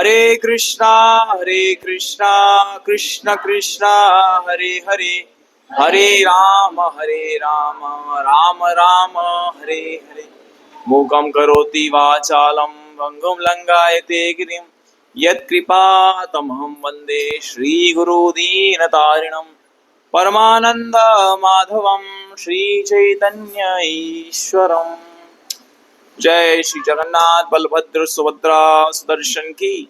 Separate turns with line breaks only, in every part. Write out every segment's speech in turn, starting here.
हरे कृष्णा कृष्ण कृष्णा हरे हरे, हरे राम राम राम हरे हरे। मूकं करोति वाचालं भंगुं लंघयते गिरिं, यत्कृपातमहं वन्दे श्रीगुरुदीनतारिणं। परमानंद माधवं श्रीचैतन्य ईश्वरम्। जय श्री जगन्नाथ बलभद्र सुभद्रा सुदर्शन की,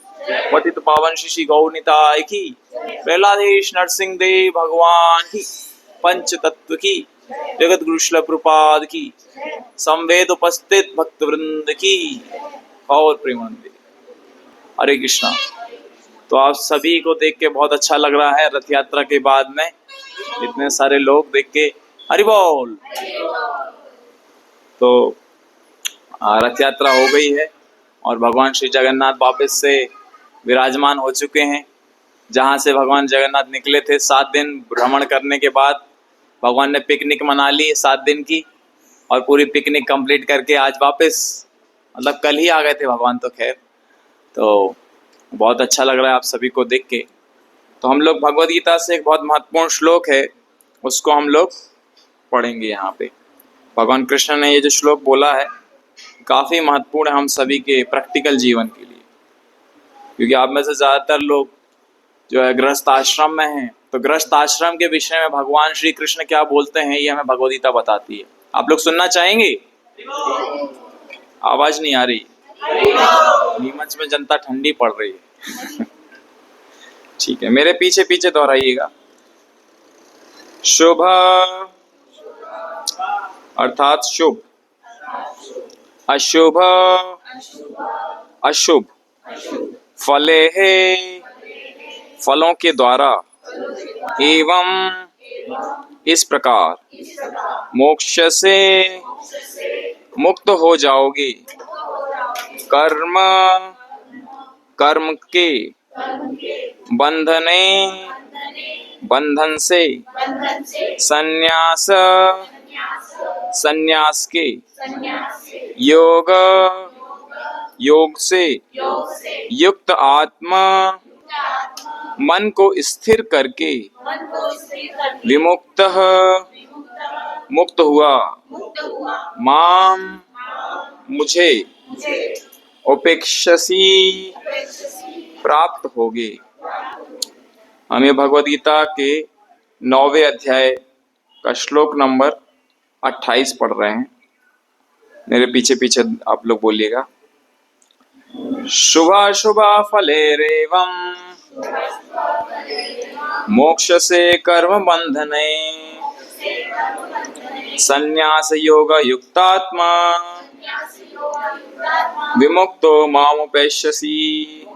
पतित पावन श्री गौरनिताय की, प्रहलादेश नरसिंह देव भगवान की, पंच तत्व की, जगत गुरु शिल प्रपाद की, संवेद उपस्थित भक्त वृंद की और प्रेमानंद। हरे कृष्णा। तो आप सभी को देख के बहुत अच्छा लग रहा है। रथ यात्रा के बाद में इतने सारे लोग देख के हरि बोल। तो रथ यात्रा हो गई है और भगवान श्री जगन्नाथ वापस से विराजमान हो चुके हैं। जहाँ से भगवान जगन्नाथ निकले थे 7 दिन भ्रमण करने के बाद भगवान ने पिकनिक मना ली 7 दिन की, और पूरी पिकनिक कंप्लीट करके आज वापस, मतलब कल ही आ गए थे भगवान। तो खैर, तो बहुत अच्छा लग रहा है आप सभी को देख के। तो हम लोग भगवद गीता से एक बहुत महत्वपूर्ण श्लोक है, उसको हम लोग पढ़ेंगे यहाँ पे। भगवान कृष्ण ने ये जो श्लोक बोला है काफ़ी महत्वपूर्ण है हम सभी के प्रैक्टिकल जीवन के लिए, क्योंकि आप में से ज़्यादातर लोग जो है गृहस्थ आश्रम में हैं। तो गृहस्थ आश्रम के विषय में भगवान श्री कृष्ण क्या बोलते हैं ये हमें भगवद गीता बताती है। आप लोग सुनना चाहेंगे? आवाज़ नहीं आ रही, नीमच में जनता ठंडी पड़ रही है। ठीक है, मेरे पीछे पीछे दोहराइएगा। शुभ अर्थात शुभ, अशुभ अशुभ, फले है फलों के द्वारा, एवं इस प्रकार, मोक्ष से मुक्त हो जाओगे, कर्म कर्म के बंधने बंधन से, संन्यास संन्यास के, योग योग से, युक्त आत्मा मन को स्थिर करके, विमुक्त मुक्त हुआ, माम मुझे, उपेक्षसी प्राप्त होगे। हम ये भगवद गीता के 9वें अध्याय का श्लोक नंबर 28 पढ़ रहे हैं। मेरे पीछे पीछे आप लोग बोलिएगा। शुभाशुभा फलेरेवं मोक्ष से कर्म बंधने, संन्यास योग युक्तात्मा विमुक्तो मामुपेष्यसि।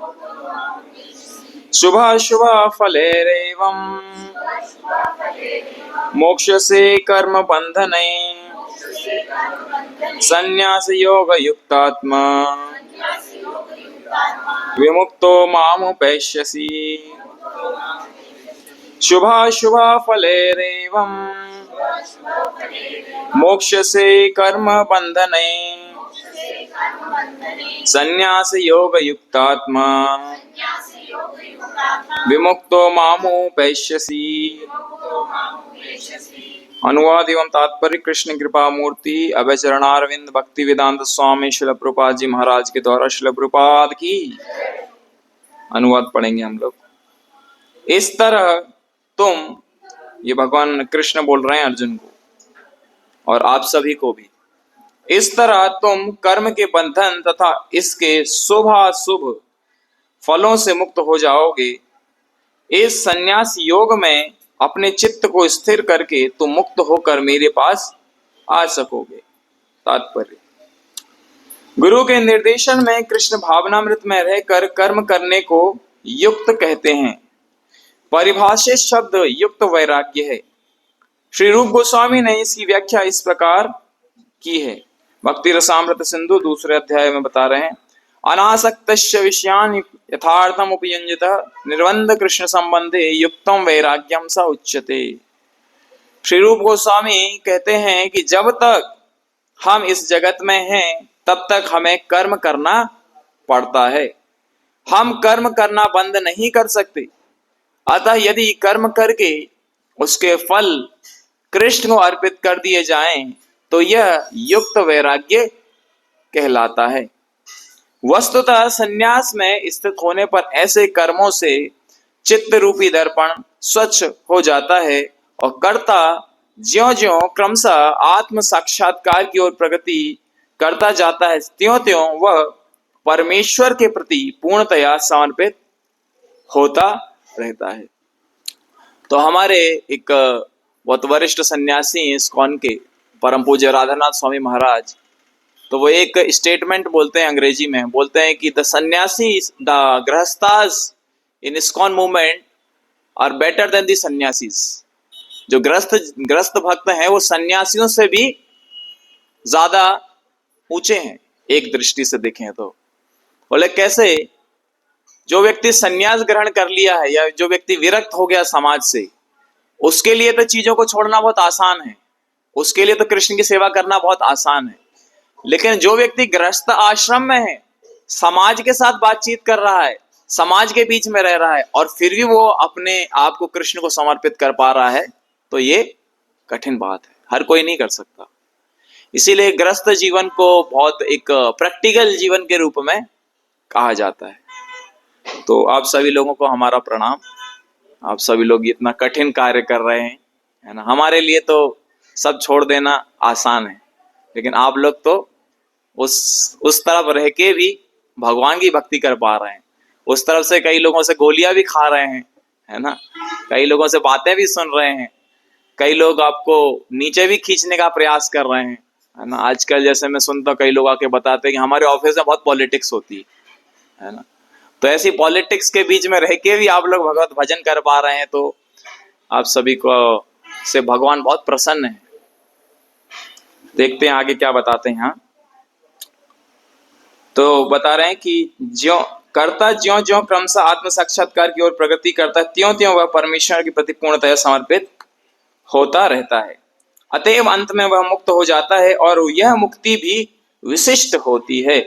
शुभाशुभा फलेरेवं मोक्ष से कर्म बंधने, संन्यास योग युक्तात्मा विमुक्तो मामुपेष्यसि। शुभाशुभा फलेरेवं मोक्ष से कर्म बंधने, संन्यास योग युक्तात्मा विमुक्तो मामुपेष्यसि। अनुवाद एवं तात्पर्य कृष्ण कृपा मूर्ति अभय चरणारविंद भक्ति वेदांत स्वामी शिल प्रभुपाद जी महाराज के द्वारा शिल प्रभुपाद की। अनुवाद पढ़ेंगे हम लोग। इस तरह तुम, ये भगवान कृष्ण बोल रहे हैं अर्जुन को और आप सभी को भी, इस तरह तुम कर्म के बंधन तथा इसके शुभाशुभ फलों से मुक्त हो जाओगे। इस संन्यास योग में अपने चित्त को स्थिर करके तुम मुक्त होकर मेरे पास आ सकोगे। तात्पर्य, गुरु के निर्देशन में कृष्ण भावनामृत में रहकर कर्म करने को युक्त कहते हैं। परिभाषित शब्द युक्त वैराग्य है। श्री रूप गोस्वामी ने इसकी व्याख्या इस प्रकार की है। भक्ति रसामृत सिंधु 2 अध्याय में बता रहे हैं, अनासक्तस्य विषयान् यथार्थम उपयुञ्जतः निर्बंध कृष्ण संबंधे युक्तम वैराग्यम स उच्यते। श्री रूप गोस्वामी कहते हैं कि जब तक हम इस जगत में हैं तब तक हमें कर्म करना पड़ता है, हम कर्म करना बंद नहीं कर सकते। अतः यदि कर्म करके उसके फल कृष्ण को अर्पित कर दिए जाएं तो यह युक्त वैराग्य कहलाता है। वस्तुतः संन्यास में स्थित होने पर ऐसे कर्मों से चित्त रूपी दर्पण स्वच्छ हो जाता है और कर्ता ज्यों-ज्यों क्रमशः आत्म साक्षात्कार की ओर प्रगति करता जाता है, त्यों-त्यों वह परमेश्वर के प्रति पूर्णतया समर्पित होता रहता है। तो हमारे एक बहुत वरिष्ठ सन्यासी इस्कॉन के परम पूज्य राधानाथ स्वामी महाराज, तो वो एक स्टेटमेंट बोलते हैं अंग्रेजी में, बोलते हैं कि the sannyasi the grihasthas in ISKCON movement are better than the sannyasis. जो ग्रस्त भक्त हैं वो सन्यासियों से भी ज्यादा ऊंचे हैं एक दृष्टि से देखें तो। बोले कैसे? जो व्यक्ति सन्यास ग्रहण कर लिया है या जो व्यक्ति विरक्त हो गया समाज से, उसके लिए तो चीजों को छोड़ना बहुत आसान है, उसके लिए तो कृष्ण की सेवा करना बहुत आसान है। लेकिन जो व्यक्ति गृहस्थ आश्रम में है, समाज के साथ बातचीत कर रहा है, समाज के बीच में रह रहा है और फिर भी वो अपने आप को कृष्ण को समर्पित कर पा रहा है, तो ये कठिन बात है, हर कोई नहीं कर सकता। इसीलिए गृहस्थ जीवन को बहुत एक प्रैक्टिकल जीवन के रूप में कहा जाता है। तो आप सभी लोगों को हमारा प्रणाम। आप सभी लोग इतना कठिन कार्य कर रहे हैं, है ना। हमारे लिए तो सब छोड़ देना आसान है, लेकिन आप लोग तो उस तरफ रह के भी भगवान की भक्ति कर पा रहे हैं। उस तरफ से कई लोगों से गोलियां भी खा रहे हैं, है ना। कई लोगों से बातें भी सुन रहे हैं, कई लोग आपको नीचे भी खींचने का प्रयास कर रहे हैं, है ना। आजकल जैसे मैं सुनता हूँ, कई लोग आके बताते हैं कि हमारे ऑफिस में बहुत पॉलिटिक्स होती है ना। तो ऐसी पॉलिटिक्स के बीच में रह के भी आप लोग भगवत भजन कर पा रहे हैं, तो आप सभी को से भगवान बहुत प्रसन्न है। देखते हैं आगे क्या बताते हैं। हाँ, तो बता रहे हैं कि ज्यों ज्यों क्रमशः आत्म साक्षात्कार की ओर प्रगति करता है, त्यों त्यों वह परमेश्वर के प्रति पूर्णतया समर्पित होता रहता है। अतएव अंत में वह मुक्त हो जाता है और यह मुक्ति भी विशिष्ट होती है।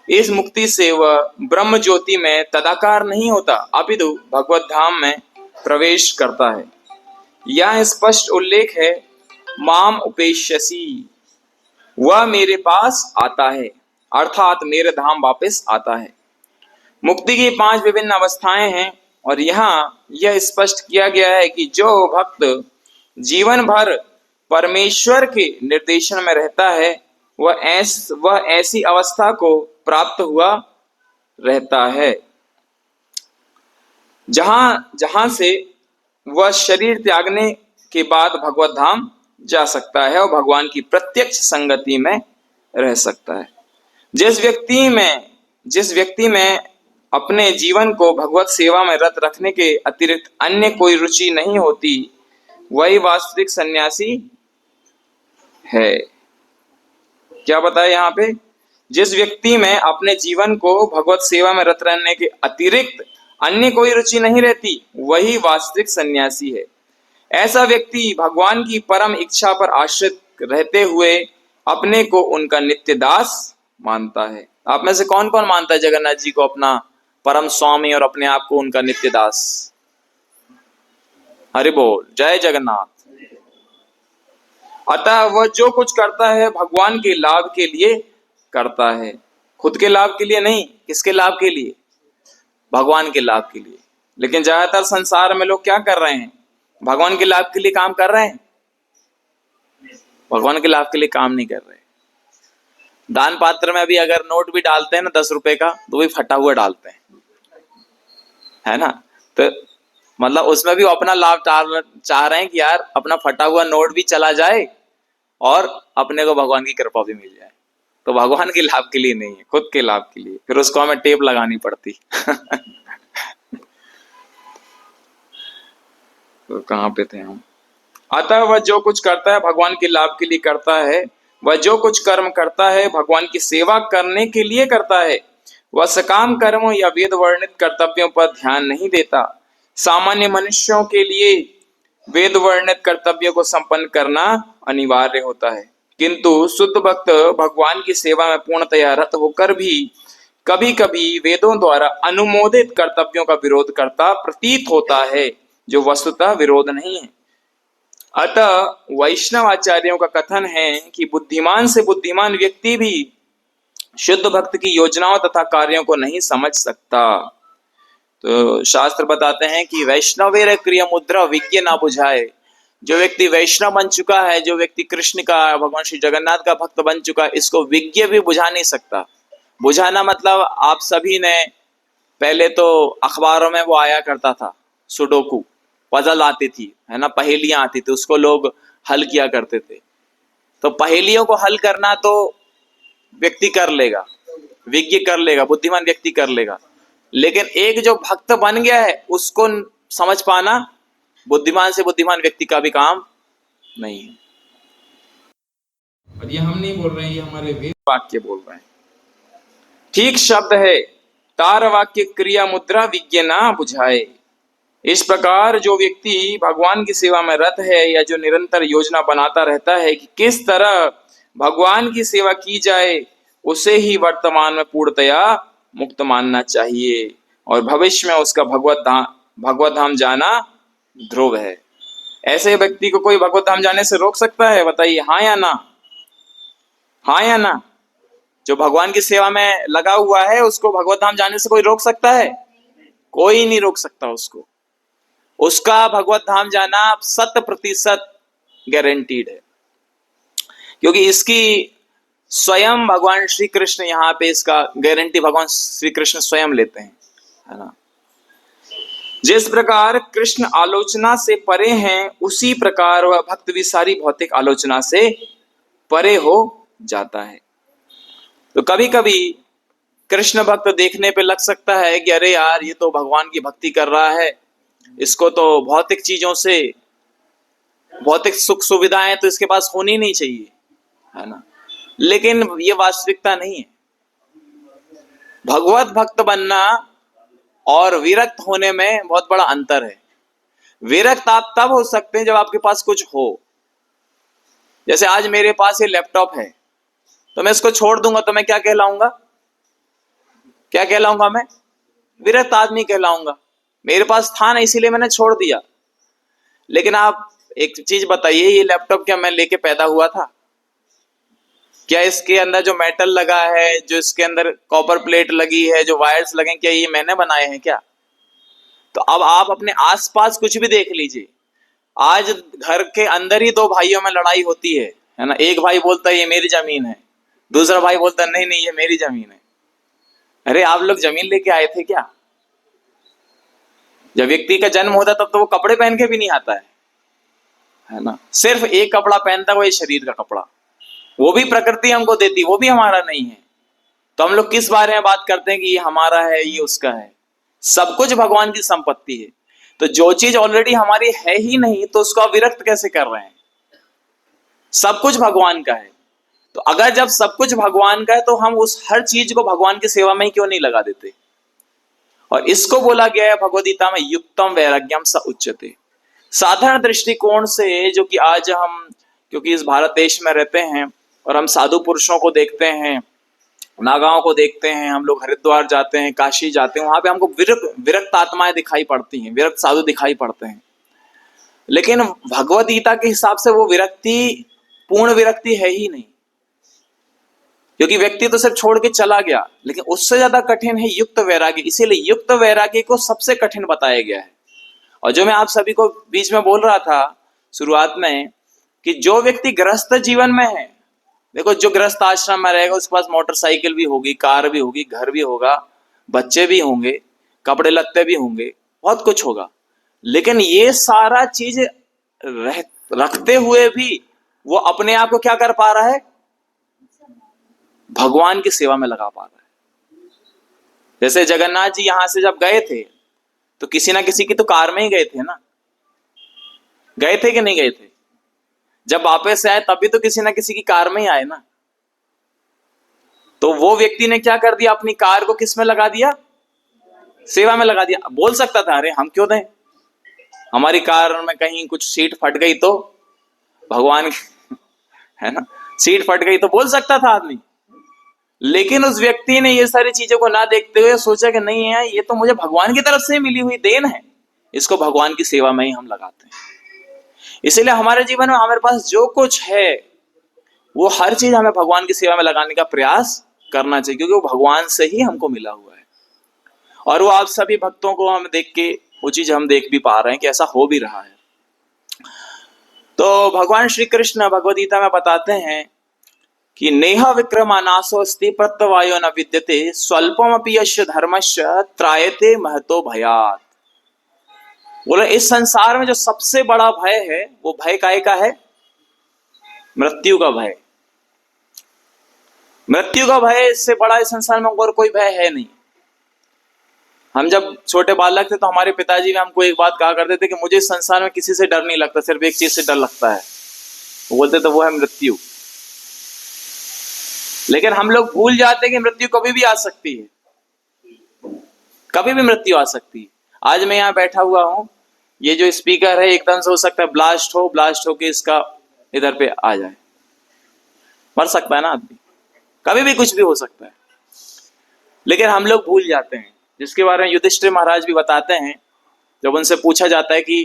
इस मुक्ति से वह ब्रह्म ज्योति में तदाकार नहीं होता, अपितु भगवत धाम में प्रवेश करता है। यह स्पष्ट उल्लेख है, माम उपेश्यसि, वह मेरे पास आता है, अर्थात मेरे धाम वापस आता है। मुक्ति की 5 विभिन्न अवस्थाएं हैं और यहाँ यह स्पष्ट किया गया है कि जो भक्त जीवन भर परमेश्वर के निर्देशन में रहता है वह ऐसी अवस्था को प्राप्त हुआ रहता है जहां से वह शरीर त्यागने के बाद भगवत धाम जा सकता है और भगवान की प्रत्यक्ष संगति में रह सकता है। जिस व्यक्ति में अपने जीवन को भगवत सेवा में रत रखने के अतिरिक्त अन्य कोई रुचि नहीं होती, वही वास्तविक सन्यासी है। क्या बताया यहाँ पे? जिस व्यक्ति में अपने जीवन को भगवत सेवा में रत रहने के अतिरिक्त अन्य कोई रुचि नहीं रहती, वही वास्तविक सन्यासी है। ऐसा व्यक्ति भगवान की परम इच्छा पर आश्रित रहते हुए अपने को उनका नित्य दास मानता है। आप में से कौन कौन मानता है जगन्नाथ जी को अपना परम स्वामी और अपने आप को उनका नित्य दास? हरि बोल, जय जगन्नाथ। अतः वह जो कुछ करता है भगवान के लाभ के लिए करता है, खुद के लाभ के लिए नहीं। किसके लाभ के लिए? भगवान के लाभ के लिए। लेकिन ज्यादातर संसार में लोग क्या कर रहे हैं? भगवान के लाभ के लिए काम कर रहे हैं, भगवान के लाभ के लिए काम नहीं कर रहे। दान पात्र में अभी अगर नोट भी डालते हैं ना 10 रुपए का, तो भी फटा हुआ डालते हैं, है ना। तो मतलब उसमें भी अपना लाभ चाह रहे हैं कि यार अपना फटा हुआ नोट भी चला जाए और अपने को भगवान की कृपा भी मिल जाए। तो भगवान के लाभ के लिए नहीं है, खुद के लाभ के लिए। फिर उसको हमें टेप लगानी पड़ती। तो कहाँ पे थे हम? अतः वह जो कुछ करता है भगवान के लाभ के लिए करता है, वह जो कुछ कर्म करता है भगवान की सेवा करने के लिए करता है। वह सकाम कर्मों या वेद वर्णित कर्तव्यों पर ध्यान नहीं देता। सामान्य मनुष्यों के लिए वेद वर्णित कर्तव्यों को संपन्न करना अनिवार्य होता है, किंतु शुद्ध भक्त भगवान की सेवा में पूर्णतया रत होकर भी कभी कभी वेदों द्वारा अनुमोदित कर्तव्यों का विरोध करता प्रतीत होता है, जो वस्तुतः विरोध नहीं है। अतः वैष्णव आचार्यों का कथन है कि बुद्धिमान से बुद्धिमान व्यक्ति भी शुद्ध भक्त की योजनाओं तथा कार्यों को नहीं समझ सकता। तो शास्त्र बताते हैं कि वैष्णवेर क्रिया मुद्रा विज्ञ ना बुझाए। जो व्यक्ति वैष्णव बन चुका है, जो व्यक्ति कृष्ण का, भगवान श्री जगन्नाथ का भक्त बन चुका है, इसको विज्ञ भी बुझा नहीं सकता। बुझाना मतलब आप सभी ने पहले तो अखबारों में वो आया करता था, सुडोकू पजल आती थी, है ना, पहेलियां आती थी, उसको लोग हल किया करते थे। तो पहेलियों को हल करना तो व्यक्ति कर लेगा, विज्ञ कर लेगा, बुद्धिमान व्यक्ति कर लेगा, लेकिन एक जो भक्त बन गया है उसको समझ पाना बुद्धिमान से बुद्धिमान व्यक्ति का भी काम नहीं है। और ये हम नहीं बोल रहे हैं, ये हमारे वेद वाक्य बोल रहे हैं। ठीक शब्द है, तार वाक्य क्रिया मुद्रा विज्ञ ना बुझाए। इस प्रकार जो व्यक्ति भगवान की सेवा में रत है या जो निरंतर योजना बनाता रहता है कि किस तरह भगवान की सेवा की जाए, उसे ही वर्तमान में पूर्णतया मुक्त मानना चाहिए और भविष्य में उसका भगवत धाम जाना ध्रुव है। ऐसे व्यक्ति को कोई भगवत धाम जाने से रोक सकता है? बताइए, हाँ या ना? हाँ या ना? जो भगवान की सेवा में लगा हुआ है उसको भगवत धाम जाने से कोई रोक सकता है? कोई नहीं रोक सकता उसको। उसका भगवत धाम जाना 100% गारंटीड है, क्योंकि इसकी स्वयं भगवान श्री कृष्ण यहाँ पे इसका गारंटी भगवान श्री कृष्ण स्वयं लेते हैं, है ना। जिस प्रकार कृष्ण आलोचना से परे हैं, उसी प्रकार वह भक्त भी सारी भौतिक आलोचना से परे हो जाता है। तो कभी कभी कृष्ण भक्त देखने पे लग सकता है कि अरे यार, ये तो भगवान की भक्ति कर रहा है, इसको तो भौतिक चीजों से, भौतिक सुख सुविधाएं तो इसके पास होनी नहीं चाहिए, है ना। लेकिन ये वास्तविकता नहीं है। भगवत भक्त बनना और विरक्त होने में बहुत बड़ा अंतर है। विरक्त आप तब हो सकते हैं जब आपके पास कुछ हो। जैसे आज मेरे पास ये लैपटॉप है, तो मैं इसको छोड़ दूंगा तो मैं क्या कहलाऊंगा? क्या कहलाऊंगा? मैं विरक्त आदमी कहलाऊंगा। मेरे पास था ना, इसीलिए मैंने छोड़ दिया। लेकिन आप एक चीज बताइए, ये लैपटॉप क्या मैं लेके पैदा हुआ था? क्या इसके अंदर जो मेटल लगा है, जो इसके अंदर कॉपर प्लेट लगी है, जो वायर्स लगे, क्या ये मैंने बनाए हैं क्या? तो अब आप अपने आसपास कुछ भी देख लीजिए। आज घर के अंदर ही दो भाइयों में लड़ाई होती है ना। एक भाई बोलता है ये मेरी जमीन है, दूसरा भाई बोलता है नहीं नहीं ये मेरी जमीन है। अरे आप लोग जमीन लेके आए थे क्या? जब व्यक्ति का जन्म होता तब तो वो कपड़े पहन के भी नहीं आता है ना। सिर्फ एक कपड़ा पहनता है, वो ये शरीर का कपड़ा, वो भी प्रकृति हमको देती, वो भी हमारा नहीं है। तो हम लोग किस बारे में बात करते हैं कि ये हमारा है, ये उसका है? सब कुछ भगवान की संपत्ति है। तो जो चीज ऑलरेडी हमारी है ही नहीं, तो उसको विरक्त कैसे कर रहे हैं? सब कुछ भगवान का है। तो अगर जब सब कुछ भगवान का है, तो हम उस हर चीज को भगवान की सेवा में ही क्यों नहीं लगा देते? और इसको बोला गया है भगवद गीता में, युक्तम वैराग्यम स उच्यते। साधारण दृष्टिकोण से, जो कि आज हम क्योंकि इस भारत देश में रहते हैं और हम साधु पुरुषों को देखते हैं, नागाओं को देखते हैं, हम लोग हरिद्वार जाते हैं, काशी जाते हैं, वहां पे हमको विरक्त आत्माएं दिखाई पड़ती हैं, विरक्त साधु दिखाई पड़ते हैं। लेकिन भगवद गीता के हिसाब से वो विरक्ति पूर्ण विरक्ति है ही नहीं, क्योंकि व्यक्ति तो सिर्फ छोड़ के चला गया। लेकिन उससे ज्यादा कठिन है युक्त वैराग्य। इसीलिए युक्त वैराग्य को सबसे कठिन बताया गया है। और जो मैं आप सभी को बीच में बोल रहा था शुरुआत में, कि जो व्यक्ति गृहस्थ जीवन में है, देखो जो गृहस्थ आश्रम में रहेगा उसके पास मोटरसाइकिल भी होगी, कार भी होगी, घर भी होगा, बच्चे भी होंगे, कपड़े लत्ते भी होंगे, बहुत कुछ होगा। लेकिन ये सारा चीज रखते हुए भी वो अपने आप को क्या कर पा रहा है? भगवान की सेवा में लगा पा रहा है। जैसे जगन्नाथ जी यहां से जब गए थे, तो किसी ना किसी की तो कार में ही गए थे ना। गए थे कि नहीं गए थे? जब वापस आए तब भी तो किसी ना किसी की कार में ही आए ना। तो वो व्यक्ति ने क्या कर दिया? अपनी कार को किस में लगा दिया? सेवा में लगा दिया। बोल सकता था अरे हम क्यों दें, हमारी कार में कहीं कुछ सीट फट गई तो भगवान है ना, सीट फट गई तो बोल सकता था आदमी। लेकिन उस व्यक्ति ने ये सारी चीजों को ना देखते हुए सोचा कि नहीं है, ये तो मुझे भगवान की तरफ से मिली हुई देन है, इसको भगवान की सेवा में ही हम लगाते हैं। इसीलिए हमारे जीवन में हमारे पास जो कुछ है वो हर चीज हमें भगवान की सेवा में लगाने का प्रयास करना चाहिए, क्योंकि वो भगवान से ही हमको मिला हुआ है। और वो आप सभी भक्तों को हम देख के वो चीज हम देख भी पा रहे हैं कि ऐसा हो भी रहा है। तो भगवान श्री कृष्ण भगवद गीता में बताते हैं कि नेह विक्रमानासोस्ति प्रत्यवायो न विद्यते स्वल्पमपि यस्य धर्मस्य त्रायते महतो भयात्। बोले इस संसार में जो सबसे बड़ा भय है वो भय काय का है? मृत्यु का भय। मृत्यु का भय, इससे बड़ा इस संसार में और कोई भय है नहीं। हम जब छोटे बालक थे तो हमारे पिताजी ने हमको एक बात कहा करते थे कि मुझे इस संसार में किसी से डर नहीं लगता, सिर्फ एक चीज से डर लगता है, वो बोलते थे वो है मृत्यु। लेकिन हम लोग भूल जाते हैं कि मृत्यु कभी भी आ सकती है, कभी भी मृत्यु आ सकती है। आज मैं यहाँ बैठा हुआ हूं, ये जो स्पीकर है एकदम से हो सकता है ब्लास्ट हो के इसका इधर पे आ जाए, मर सकता है ना आदमी, कभी भी कुछ भी हो सकता है। लेकिन हम लोग भूल जाते हैं, जिसके बारे में युधिष्ठिर महाराज भी बताते हैं। जब उनसे पूछा जाता है कि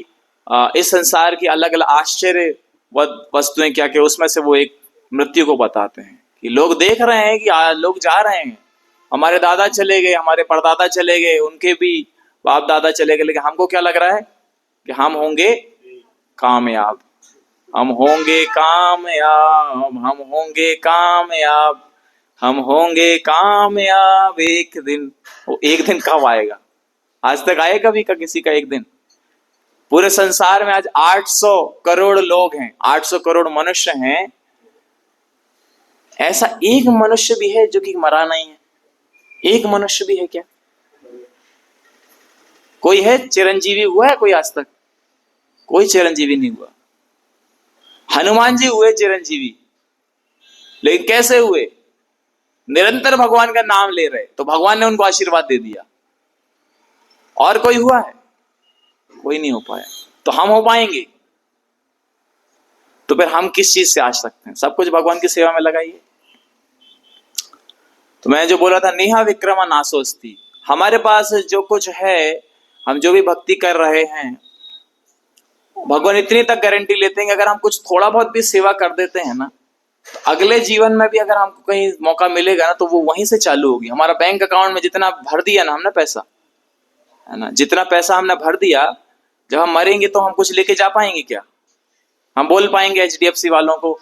इस संसार की अलग अलग आश्चर्य वस्तुएं क्या क्या, उसमें से वो एक मृत्यु को बताते हैं कि लोग देख रहे हैं कि लोग जा रहे हैं, हमारे दादा चले गए, हमारे परदादा चले गए, उनके भी बाप दादा चले गए, लेकिन हमको क्या लग रहा है कि हम होंगे कामयाब, हम होंगे कामयाब, हम होंगे कामयाब, हम होंगे कामयाब एक दिन। वो एक दिन कब आएगा? आज तक आए कभी का किसी का एक दिन? पूरे संसार में आज 800 करोड़ लोग हैं, 800 करोड़ मनुष्य हैं, ऐसा एक मनुष्य भी है जो कि मरा नहीं है? एक मनुष्य भी है क्या? कोई है चिरंजीवी हुआ है कोई आज तक? कोई चिरंजीवी नहीं हुआ। हनुमान जी हुए चिरंजीवी, लेकिन कैसे हुए? निरंतर भगवान का नाम ले रहे, तो भगवान ने उनको आशीर्वाद दे दिया। और कोई हुआ है? कोई नहीं हो पाया। तो हम हो पाएंगे? तो फिर हम किस चीज से आश सकते हैं? सब कुछ भगवान की सेवा में लगाइए। तो मैं जो बोला था, नेहा विक्रमा नासोस्ति, हमारे पास जो कुछ है, हम जो भी भक्ति कर रहे हैं, भगवान इतनी तक गारंटी लेते हैं कि अगर हम कुछ थोड़ा बहुत भी सेवा कर देते हैं ना, तो अगले जीवन में भी अगर हमको कहीं मौका मिलेगा ना, तो वो वहीं से चालू होगी। हमारा बैंक अकाउंट में जितना भर दिया ना हमने पैसा, है ना, जितना पैसा हमने भर दिया, जब हम मरेंगे तो हम कुछ लेके जा पाएंगे क्या? हम बोल पाएंगे HDFC वालों को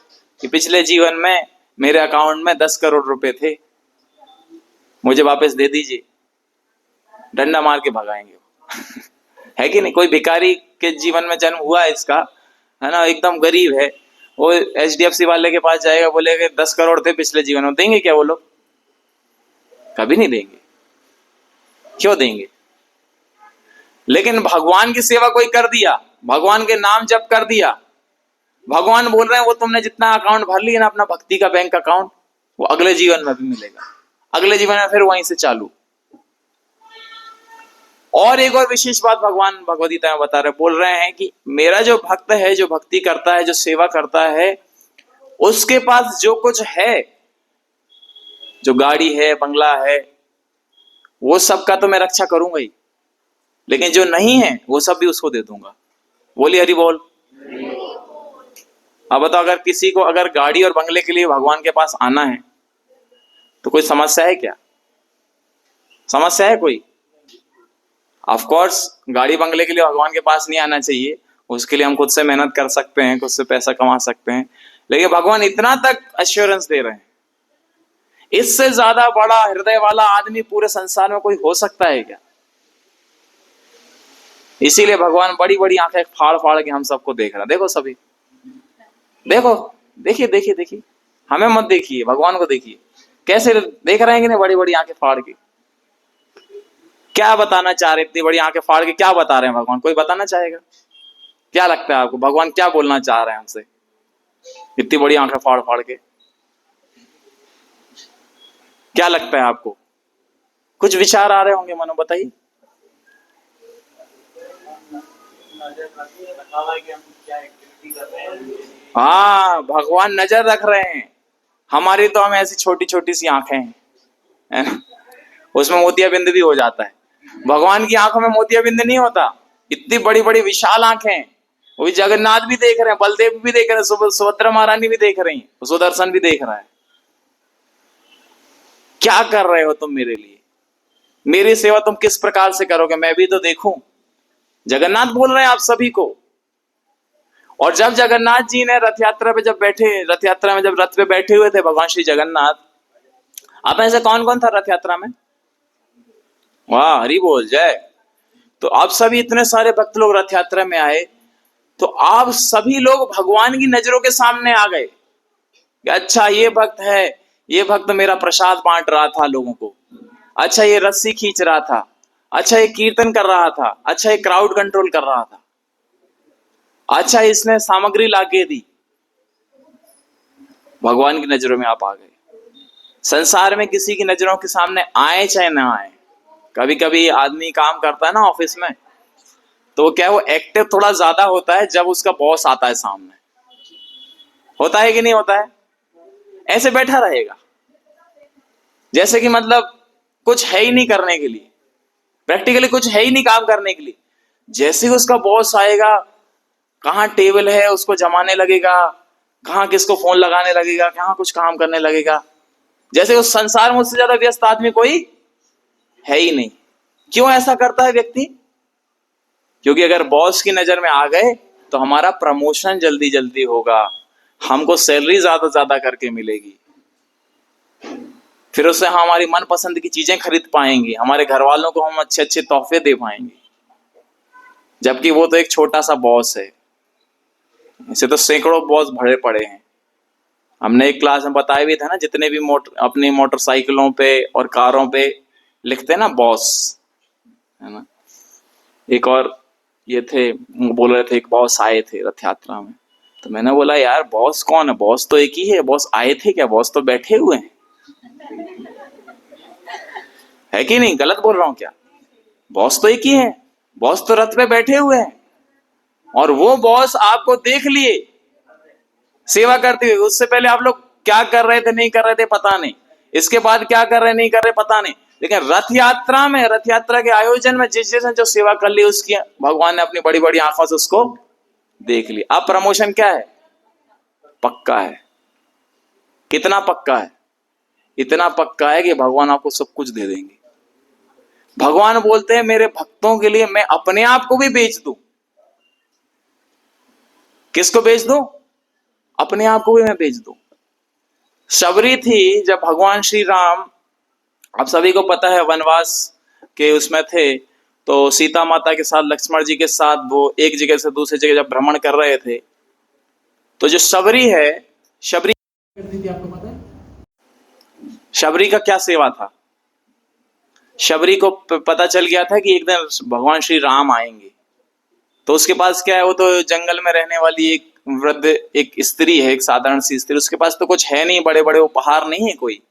कि पिछले जीवन में मेरे अकाउंट में 10 करोड़ रुपए थे, मुझे वापस दे दीजिए? डंडा मार के भगाएंगे है कि नहीं? कोई भिखारी के जीवन में जन्म हुआ है इसका, है ना, एकदम गरीब है, वो HDFC वाले के पास जाएगा, बोलेगा 10 करोड़ थे पिछले जीवन में, देंगे क्या वो लोग? कभी नहीं देंगे। क्यों देंगे? लेकिन भगवान की सेवा कोई कर दिया, भगवान के नाम जप कर दिया, भगवान बोल रहे हैं वो तुमने जितना अकाउंट भर लिया ना अपना भक्ति का बैंक अकाउंट, वो अगले जीवन में भी मिलेगा, अगले जीवन में फिर वहीं से चालू। और एक और विशेष बात भगवान भगवद गीता में बता रहे, बोल रहे हैं कि मेरा जो भक्त है, जो भक्ति करता है, जो सेवा करता है, उसके पास जो कुछ है, जो गाड़ी है, बंगला है, वो सब का तो मैं रक्षा करूंगा ही, लेकिन जो नहीं है वो सब भी उसको दे दूंगा। बोली हरि बोल। अब बताओ, अगर किसी को अगर गाड़ी और बंगले के लिए भगवान के पास आना है तो कोई समस्या है क्या? समस्या है कोई? ऑफ कोर्स गाड़ी बंगले के लिए भगवान के पास नहीं आना चाहिए, उसके लिए हम खुद से मेहनत कर सकते हैं, खुद से पैसा कमा सकते हैं, लेकिन भगवान इतना तक एश्योरेंस दे रहे हैं। इससे ज्यादा बड़ा हृदय वाला आदमी पूरे संसार में कोई हो सकता है क्या? इसीलिए भगवान बड़ी बड़ी आंखें फाड़ फाड़ के हम सबको देख रहे हैं। देखो सभी, देखो, देखिए देखिए देखिए, हमें मत देखिए, भगवान को देखिए, कैसे देख रहे हैं कि नहीं, बड़ी बड़ी आंखें फाड़ के। क्या बताना चाह रहे, इतनी बड़ी आंखें फाड़ के क्या बता रहे हैं भगवान? कोई बताना चाहेगा? क्या लगता है आपको भगवान क्या बोलना चाह रहे हैं हमसे इतनी बड़ी आंखें फाड़ फाड़ के? क्या लगता है आपको? कुछ विचार आ रहे होंगे मनो, बताइए। हाँ, भगवान नजर रख रहे हैं। हमारी तो हम ऐसी छोटी छोटी सी आंखें हैं, है ना, उसमें मोतियाबिंद भी हो जाता है। भगवान की आंखों में मोतियाबिंद नहीं होता। इतनी बड़ी बड़ी विशाल आंखें हैं। वो भी जगन्नाथ भी देख रहे हैं, बलदेव भी देख रहे हैं, सुभद्रा महारानी भी देख रही है, सुदर्शन भी देख रहा है। क्या कर रहे हो तुम मेरे लिए? मेरी सेवा तुम किस प्रकार से करोगे, मैं भी तो देखूं। जगन्नाथ बोल रहे हैं आप सभी को। और जब जगन्नाथ जी ने रथ यात्रा पे जब बैठे, रथ यात्रा में जब रथ पे बैठे हुए थे भगवान श्री जगन्नाथ, आप में से कौन कौन था रथ यात्रा में? वाह, हरि बोल जय। तो आप सभी इतने सारे भक्त लोग रथ यात्रा में आए, तो आप सभी लोग भगवान की नजरों के सामने आ गए कि अच्छा ये भक्त है, ये भक्त मेरा प्रसाद बांट रहा था लोगों को, अच्छा ये रस्सी खींच रहा था, अच्छा ये कीर्तन कर रहा था, अच्छा ये क्राउड कंट्रोल कर रहा था, अच्छा इसने सामग्री लाके दी। भगवान की नजरों में आप आ गए। संसार में किसी की नजरों के सामने आए चाहे ना आए, कभी कभी आदमी काम करता है ना ऑफिस में, तो वो क्या है, वो एक्टिव थोड़ा ज्यादा होता है जब उसका बॉस आता है सामने। होता है कि नहीं होता है? ऐसे बैठा रहेगा जैसे कि मतलब कुछ है ही नहीं करने के लिए, प्रैक्टिकली कुछ है ही नहीं काम करने के लिए। जैसे ही उसका बॉस आएगा, कहाँ टेबल है उसको जमाने लगेगा, कहाँ किसको फोन लगाने लगेगा, कहाँ कुछ काम करने लगेगा, जैसे उस संसार में उससे ज्यादा व्यस्त आदमी कोई है ही नहीं। क्यों ऐसा करता है व्यक्ति? क्योंकि अगर बॉस की नजर में आ गए तो हमारा प्रमोशन जल्दी जल्दी होगा, हमको सैलरी ज्यादा ज्यादा करके मिलेगी, फिर उससे हम हमारी मनपसंद की चीजें खरीद पाएंगे, हमारे घर वालों को हम अच्छे अच्छे तोहफे दे पाएंगे। जबकि वो तो एक छोटा सा बॉस है, इसे तो सैकड़ों बॉस भरे पड़े हैं। हमने एक क्लास में बताया भी था ना, जितने भी अपनी मोटरसाइकिलों पे और कारों पे लिखते हैं ना बॉस, है ना। एक और ये थे, बोल रहे थे एक बॉस आए थे रथ यात्रा में, तो मैंने बोला यार बॉस कौन है? बॉस तो एक ही है। बॉस आए थे क्या? बॉस तो बैठे हुए हैं, है कि नहीं? गलत बोल रहा हूं क्या? बॉस तो एक ही है, बॉस तो रथ पे बैठे हुए हैं। और वो बॉस आपको देख लिए सेवा करते हुए, उससे पहले आप लोग क्या कर रहे थे नहीं कर रहे थे पता नहीं, इसके बाद क्या कर रहे नहीं कर रहे पता नहीं, लेकिन रथ यात्रा में, रथ यात्रा के आयोजन में जिस जिसने जो सेवा कर ली, उसकी भगवान ने अपनी बड़ी बड़ी आंखों से उसको देख ली। अब प्रमोशन क्या है? पक्का है। कितना पक्का है? इतना पक्का है कि भगवान आपको सब कुछ दे देंगे। भगवान बोलते हैं मेरे भक्तों के लिए मैं अपने आप को भी बेच दूं। किसको बेच दूं? अपने आप को भी मैं बेच दूं। शबरी थी जब भगवान श्री राम, आप सभी को पता है वनवास के उसमें थे, तो सीता माता के साथ, लक्ष्मण जी के साथ वो एक जगह से दूसरी जगह जब भ्रमण कर रहे थे, तो जो शबरी है, शबरी करती थी, आपको पता है शबरी का क्या सेवा था? शबरी को पता चल गया था कि एक दिन भगवान श्री राम आएंगे, तो उसके पास क्या है, वो तो जंगल में रहने वाली एक वृद्ध एक स्त्री है, एक साधारण सी स्त्री, उसके पास तो कुछ है नहीं, बड़े बड़े उपहार नहीं है, कोई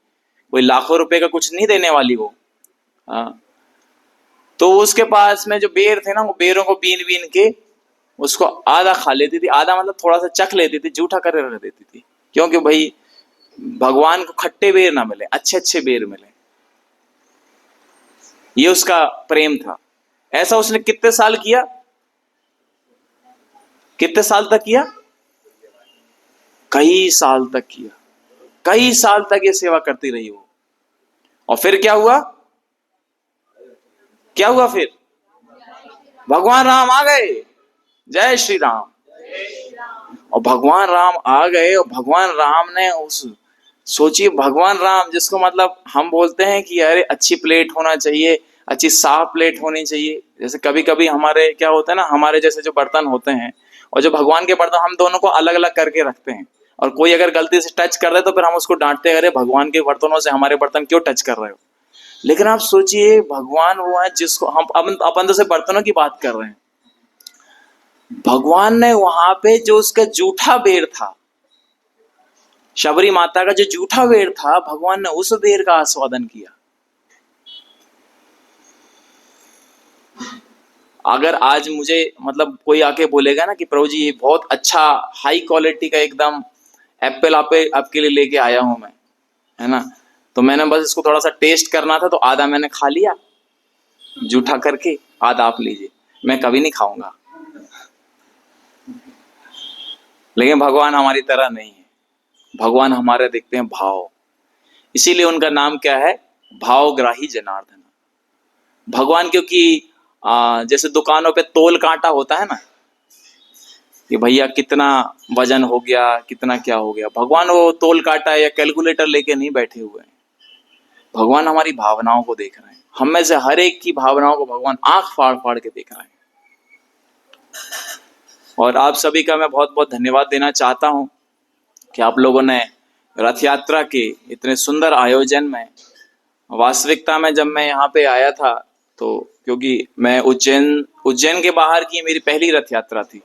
कोई लाखों रुपए का कुछ नहीं देने वाली वो। हाँ, तो उसके पास में जो बेर थे ना, वो बेरों को बीन बीन के उसको आधा खा लेती थी, आधा मतलब थोड़ा सा चख लेती थी, जूठा कर रख देती थी, क्योंकि भाई भगवान को खट्टे बेर ना मिले, अच्छे अच्छे बेर मिले, ये उसका प्रेम था। ऐसा उसने कितने साल किया? कितने साल तक किया? कई साल तक किया, कई साल तक ये सेवा करती रही वो। और फिर क्या हुआ? क्या हुआ फिर? भगवान राम आ गए। जय श्री राम। और भगवान राम आ गए, और भगवान राम ने उस, सोचिए भगवान राम जिसको मतलब हम बोलते हैं कि अरे अच्छी प्लेट होना चाहिए, अच्छी साफ प्लेट होनी चाहिए। जैसे कभी कभी हमारे क्या होता है ना, हमारे जैसे जो बर्तन होते हैं और जो भगवान के बर्तन, हम दोनों को अलग अलग करके रखते हैं, और कोई अगर गलती से टच कर दे तो फिर हम उसको डांटते हैं, अरे भगवान के बर्तनों से हमारे बर्तन क्यों टच कर रहे हो। लेकिन आप सोचिए भगवान वो है जिसको हम अपन तो से बर्तनों की बात कर रहे हैं, भगवान ने वहां पे जो उसका जूठा बेर था, शबरी माता का जो जूठा बेर था, भगवान ने उस बेर का आस्वादन किया। अगर आज मुझे मतलब कोई आके बोलेगा ना कि प्रभु जी ये बहुत अच्छा हाई क्वालिटी का एकदम एप्पल आपके लिए लेके आया हूं मैं, है ना, तो मैंने बस इसको थोड़ा सा टेस्ट करना था, तो आधा मैंने खा लिया जूठा करके, आधा आप लीजिए। मैं कभी नहीं खाऊंगा। लेकिन भगवान हमारी तरह नहीं है। भगवान हमारे देखते हैं भाव, इसीलिए उनका नाम क्या है, भावग्राही जनार्दन। भगवान क्योंकि जैसे दुकानों पे तोल कांटा होता है ना, कि भैया कितना वजन हो गया, कितना क्या हो गया, भगवान वो तोल कांटा या कैलकुलेटर लेके नहीं बैठे हुए हैं। भगवान हमारी भावनाओं को देख रहे हैं। हम में से हर एक की भावनाओं को भगवान आंख फाड़ फाड़ के देख रहे हैं। और आप सभी का मैं बहुत बहुत धन्यवाद देना चाहता हूं कि आप लोगों ने रथ यात्रा के इतने सुंदर आयोजन में, वास्तविकता में जब मैं यहाँ पे आया था, तो क्योंकि मैं उज्जैन के बाहर की मेरी पहली रथ यात्रा थी।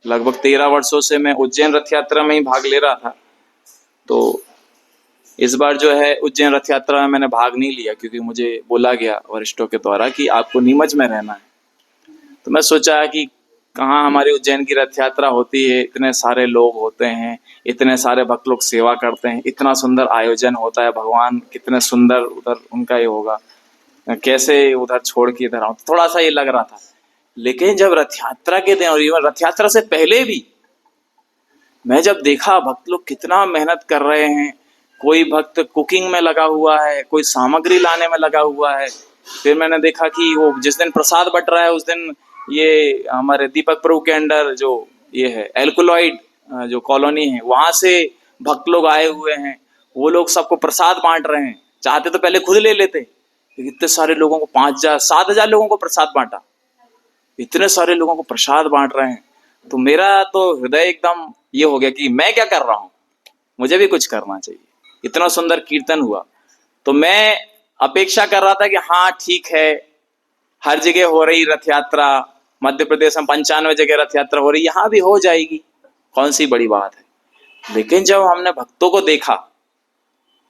लगभग 13 वर्षों से मैं उज्जैन रथ यात्रा में ही भाग ले रहा था। तो इस बार जो है उज्जैन रथ यात्रा में मैंने भाग नहीं लिया, क्योंकि मुझे बोला गया वरिष्ठों के द्वारा कि आपको नीमच में रहना है। तो मैं सोचा कि कहाँ हमारी उज्जैन की रथ यात्रा होती है, इतने सारे लोग होते हैं, इतने सारे भक्त लोग सेवा करते हैं, इतना सुंदर आयोजन होता है, भगवान कितने सुंदर उधर उनका ये होगा, कैसे उधर छोड़ के इधर आऊं। थोड़ा सा ये लग रहा था। लेकिन जब रथ यात्रा के दिन, और इवन रथ यात्रा से पहले भी मैं जब देखा भक्त लोग कितना मेहनत कर रहे हैं, कोई भक्त कुकिंग में लगा हुआ है, कोई सामग्री लाने में लगा हुआ है। फिर मैंने देखा कि वो जिस दिन प्रसाद बट रहा है उस दिन ये हमारे दीपक प्रभु के अंडर जो ये है एल्कोलॉइड जो कॉलोनी है, वहां से भक्त लोग आए हुए हैं। वो लोग सबको प्रसाद बांट रहे हैं। चाहते तो पहले खुद ले लेते, इतने सारे लोगों को 5,000 7,000 लोगों को प्रसाद बांटा, इतने सारे लोगों को प्रसाद बांट रहे हैं। तो मेरा तो हृदय एकदम ये हो गया कि मैं क्या कर रहा हूं, मुझे भी कुछ करना चाहिए। इतना सुंदर कीर्तन हुआ, तो मैं अपेक्षा कर रहा था कि हाँ ठीक है, हर जगह हो रही रथ यात्रा, मध्य प्रदेश में 95 जगह रथ यात्रा हो रही, यहां भी हो जाएगी, कौन सी बड़ी बात है। लेकिन जब हमने भक्तों को देखा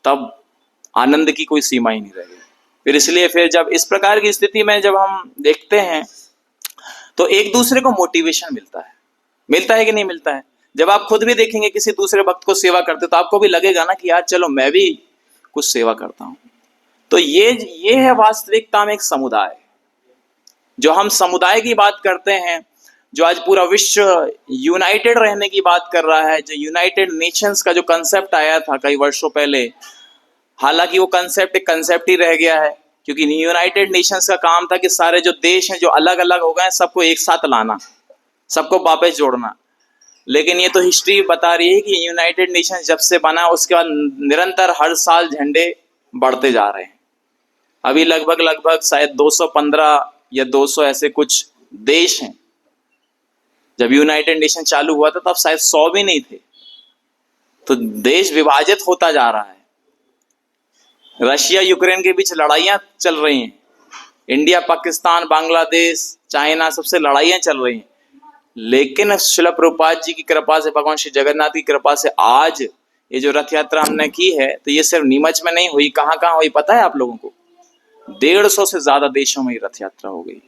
तब आनंद की कोई सीमा ही नहीं रह गई। फिर इसलिए फिर जब इस प्रकार की स्थिति में जब हम देखते हैं तो एक दूसरे को मोटिवेशन मिलता है कि नहीं मिलता है। जब आप खुद भी देखेंगे किसी दूसरे भक्त को सेवा करते तो आपको भी लगेगा ना कि यार चलो मैं भी कुछ सेवा करता हूं। तो ये है वास्तविकता में एक समुदाय। जो हम समुदाय की बात करते हैं, जो आज पूरा विश्व यूनाइटेड रहने की बात कर रहा है, जो यूनाइटेड नेशंस का जो कंसेप्ट आया था कई वर्षों पहले, हालांकि वो कंसेप्ट एक कंसेप्ट ही रह गया है, क्योंकि यूनाइटेड नेशंस का काम था कि सारे जो देश हैं जो अलग अलग हो गए सबको एक साथ लाना, सबको वापस जोड़ना। लेकिन ये तो हिस्ट्री बता रही है कि यूनाइटेड नेशंस जब से बना उसके बाद निरंतर हर साल झंडे बढ़ते जा रहे हैं। अभी लगभग शायद 215 या 200 ऐसे कुछ देश हैं। जब यूनाइटेड नेशन चालू हुआ था तब शायद 100 भी नहीं थे। तो देश विभाजित होता जा रहा है। रशिया यूक्रेन के बीच लड़ाइयां चल रही हैं, इंडिया पाकिस्तान बांग्लादेश चाइना सबसे लड़ाइयां चल रही हैं। लेकिन श्रील प्रभुपाद जी की कृपा से, भगवान श्री जगन्नाथ की कृपा से आज ये जो रथ यात्रा हमने की है, तो ये सिर्फ नीमच में नहीं हुई, कहां कहां हुई पता है आप लोगों को? 150 से ज्यादा देशों में रथ यात्रा हो गई।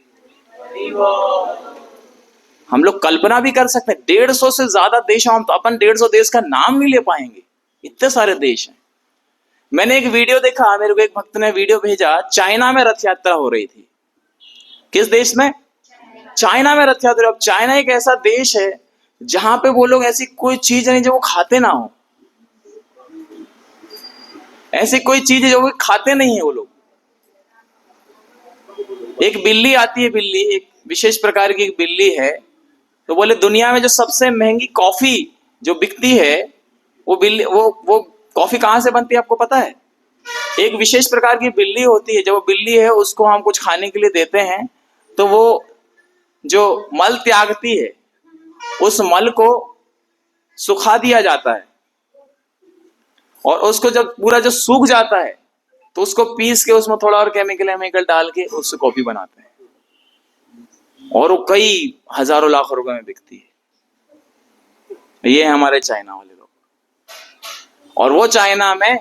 हम लोग कल्पना भी कर सकते हैं 150 से ज्यादा देश, हम तो अपन 150 देश का नाम नहीं ले पाएंगे, इतने सारे देश हैं। मैंने एक वीडियो देखा, मेरे को एक भक्त ने वीडियो भेजा, चाइना में रथ यात्रा हो रही थी। किस देश में? चाइना में रथ यात्रा। अब चाइना एक ऐसा देश है जहां पे वो लोग ऐसी कोई चीज नहीं जो वो खाते ना हो, ऐसी कोई चीज है जो वो खाते नहीं है वो लोग। एक बिल्ली आती है, बिल्ली एक विशेष प्रकार की एक बिल्ली है, तो बोले दुनिया में जो सबसे महंगी कॉफी जो बिकती है वो बिल्ली, वो कॉफी कहां से बनती है आपको पता है? एक विशेष प्रकार की बिल्ली होती है, जब वो बिल्ली है उसको हम कुछ खाने के लिए देते हैं तो वो जो मल त्यागती है उस मल को सुखा दिया जाता है, और उसको जब पूरा जो सूख जाता है तो उसको पीस के उसमें थोड़ा और केमिकल डाल के उससे कॉफी बनाते हैं, और वो कई हजारों लाखों रुपए में बिकती है। ये है हमारे चाइना वाले लोग। और वो चाइना में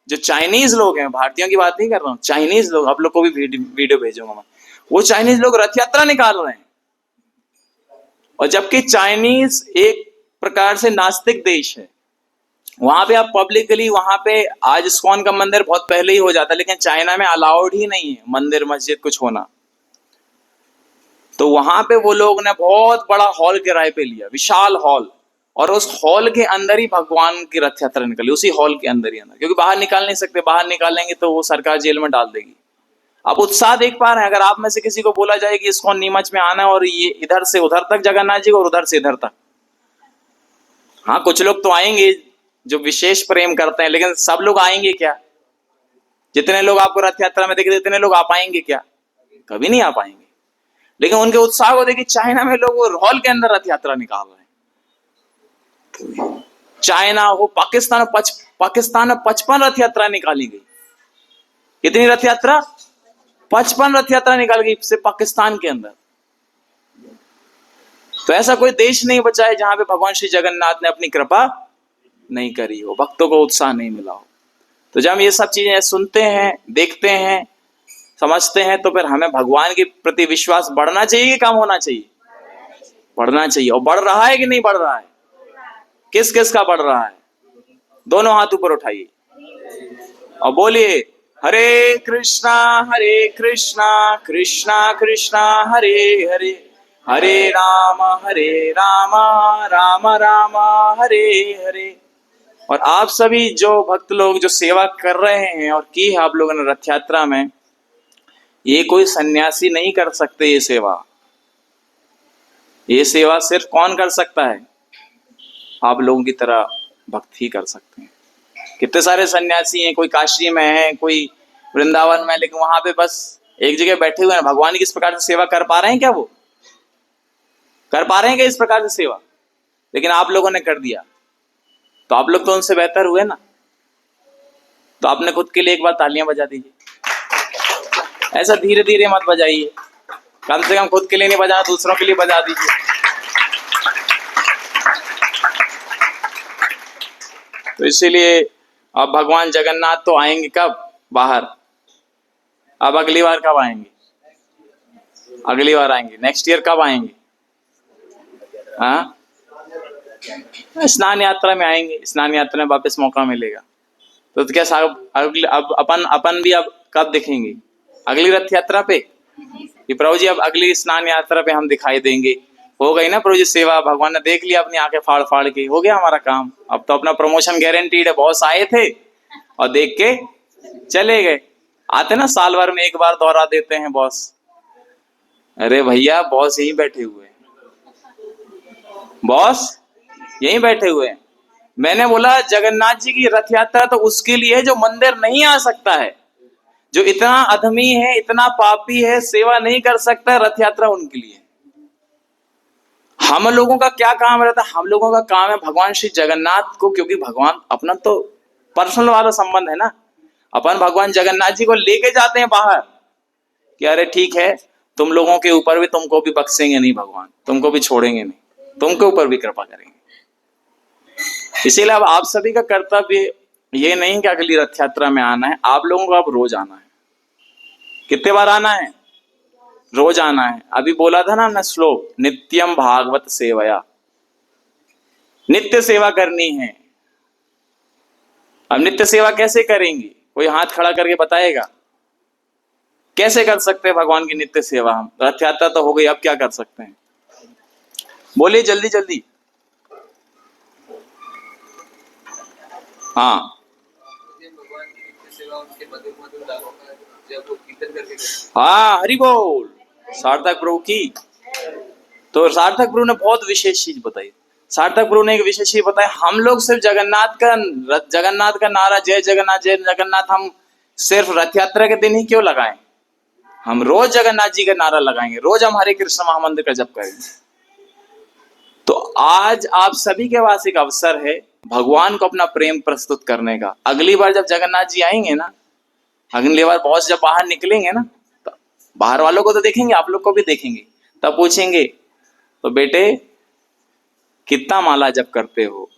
जो चाइनीज लोग हैं, भारतीयों की बात नहीं कर रहा हूं, चाइनीज लोग, आप लोग को भी वीडियो भेजूंगा मैं, वो चाइनीज लोग रथ यात्रा निकाल रहे हैं। और जबकि चाइनीज एक प्रकार से नास्तिक देश है, वहां पे आप पब्लिकली, वहां पे आज इस्कॉन का मंदिर बहुत पहले ही हो जाता है, लेकिन चाइना में अलाउड ही नहीं है मंदिर मस्जिद कुछ होना। तो वहां पे वो लोग ने बहुत बड़ा हॉल किराए पे लिया, विशाल हॉल, और उस हॉल के अंदर ही भगवान की रथ यात्रा निकली, उसी हॉल के अंदर ही अंदर, क्योंकि बाहर निकाल नहीं सकते, बाहर निकालेंगे तो वो सरकार जेल में डाल देगी। अब उत्साह देख पा रहे हैं, अगर आप में से किसी को बोला जाए कि इस्कॉन नीमच में आना है और ये इधर से उधर तक जगन्नाथ जी को और उधर से इधर तक, हाँ कुछ लोग तो आएंगे जो विशेष प्रेम करते हैं, लेकिन सब लोग आएंगे क्या? जितने लोग आपको रथ यात्रा में देखे इतने लोग आ पाएंगे क्या? कभी नहीं आ पाएंगे। लेकिन उनके उत्साह को देखिए, चाइना में लोग वो हॉल के अंदर रथ यात्रा निकाल रहे हैं। चाइना हो, पाकिस्तान में 55 रथ यात्रा निकाली गई। कितनी रथ यात्रा? 55 रथ यात्रा निकाल गई सिर्फ पाकिस्तान के अंदर। तो ऐसा कोई देश नहीं बचा है जहां पे भगवान श्री जगन्नाथ ने अपनी कृपा नहीं करी हो, भक्तों को उत्साह नहीं मिला हो। तो जब हम ये सब चीजें सुनते हैं, देखते हैं, समझते हैं, तो फिर हमें भगवान के प्रति विश्वास बढ़ना चाहिए कि कम होना चाहिए? बढ़ना चाहिए। और बढ़ रहा है कि नहीं बढ़ रहा है? किस किस का बढ़ रहा है? दोनों हाथ ऊपर उठाइए और बोलिए, हरे कृष्णा कृष्णा कृष्णा हरे हरे, हरे राम राम राम हरे हरे। और आप सभी जो भक्त लोग जो सेवा कर रहे हैं और की है आप लोगों ने रथ यात्रा में, ये कोई सन्यासी नहीं कर सकते ये सेवा। ये सेवा सिर्फ कौन कर सकता है? आप लोगों की तरह भक्त ही कर सकते हैं। कितने सारे सन्यासी हैं, कोई काशी में है, कोई वृंदावन में, लेकिन वहां पे बस एक जगह बैठे हुए हैं। भगवान की इस प्रकार से सेवा कर पा रहे हैं क्या? वो कर पा रहे हैं क्या इस प्रकार से सेवा? लेकिन आप लोगों ने कर दिया, तो आप लोग तो उनसे बेहतर हुए ना। तो आपने खुद के लिए एक बार तालियां बजा दीजिए। ऐसा धीरे धीरे मत बजाइए, कम से कम खुद के लिए नहीं बजाना, दूसरों के लिए बजा दीजिए। तो इसीलिए अब भगवान जगन्नाथ तो आएंगे कब बाहर? अब अगली बार कब आएंगे? अगली बार आएंगे नेक्स्ट ईयर। कब आएंगे? हाँ, स्नान यात्रा में आएंगे। स्नान यात्रा में वापस मौका मिलेगा। तो क्या साहब अब अपन भी अब कब दिखेंगे? अगली रथ यात्रा पे कि प्रभु जी अब अगली स्नान यात्रा पे हम दिखाई देंगे? हो गई ना प्रभु जी सेवा, भगवान ने देख लिया अपनी आंखें फाड़ फाड़ के, हो गया हमारा काम। अब तो अपना प्रमोशन गारंटीड है। बॉस आए थे और देख के चले गए। आते ना साल भर में एक बार दोहरा देते हैं बॉस। अरे भैया बॉस यहीं बैठे हुए हैं, बॉस यहीं बैठे हुए हैं। मैंने बोला जगन्नाथ जी की रथ यात्रा तो उसके लिए है जो मंदिर नहीं आ सकता है, जो इतना अधमी है, इतना पापी है, सेवा नहीं कर सकता, रथ यात्रा उनके लिए। हम लोगों का क्या काम रहता है? हम लोगों का काम है भगवान श्री जगन्नाथ को, क्योंकि भगवान अपना तो पर्सनल वाला संबंध है ना। अपन भगवान जगन्नाथ जी को लेके जाते हैं बाहर कि अरे ठीक है, तुम लोगों के ऊपर भी, तुमको भी बख्शेंगे नहीं भगवान, तुमको भी छोड़ेंगे नहीं, तुमके ऊपर भी कृपा करेंगे। इसीलिए अब आप सभी का कर्तव्य ये नहीं कि अगली रथ यात्रा में आना है, आप लोगों को अब रोज आना है। कितने बार आना है? रोज आना है। अभी बोला था ना हमने श्लोक, नित्यम भागवत सेवया, नित्य सेवा करनी है। अब नित्य सेवा कैसे करेंगे? कोई हाथ खड़ा करके बताएगा? कैसे कर सकते हैं भगवान की नित्य सेवा हम? रथ यात्रा तो हो गई, अब क्या कर सकते हैं? बोलिए जल्दी जल्दी। हाँ, हाँ हरि बोल, सार्थक प्रभु की। तो सार्थक प्रभु ने बहुत विशेष चीज बताई। सार्थक प्रभु ने एक विशेष चीज बताया, हम लोग सिर्फ जगन्नाथ का नारा जय जगन्नाथ हम सिर्फ रथ यात्रा के दिन ही क्यों लगाएं? हम रोज जगन्नाथ जी का नारा लगाएंगे, रोज हम हरे कृष्ण महामंत्र का जप करेंगे। तो आज आप सभी के पास एक अवसर है भगवान को अपना प्रेम प्रस्तुत करने का। अगली बार जब जगन्नाथ जी आएंगे ना, अगली बार बॉस जब बाहर निकलेंगे ना, तो बाहर वालों को तो देखेंगे, आप लोग को भी देखेंगे, तब पूछेंगे तो बेटे कितना माला जप करते हो,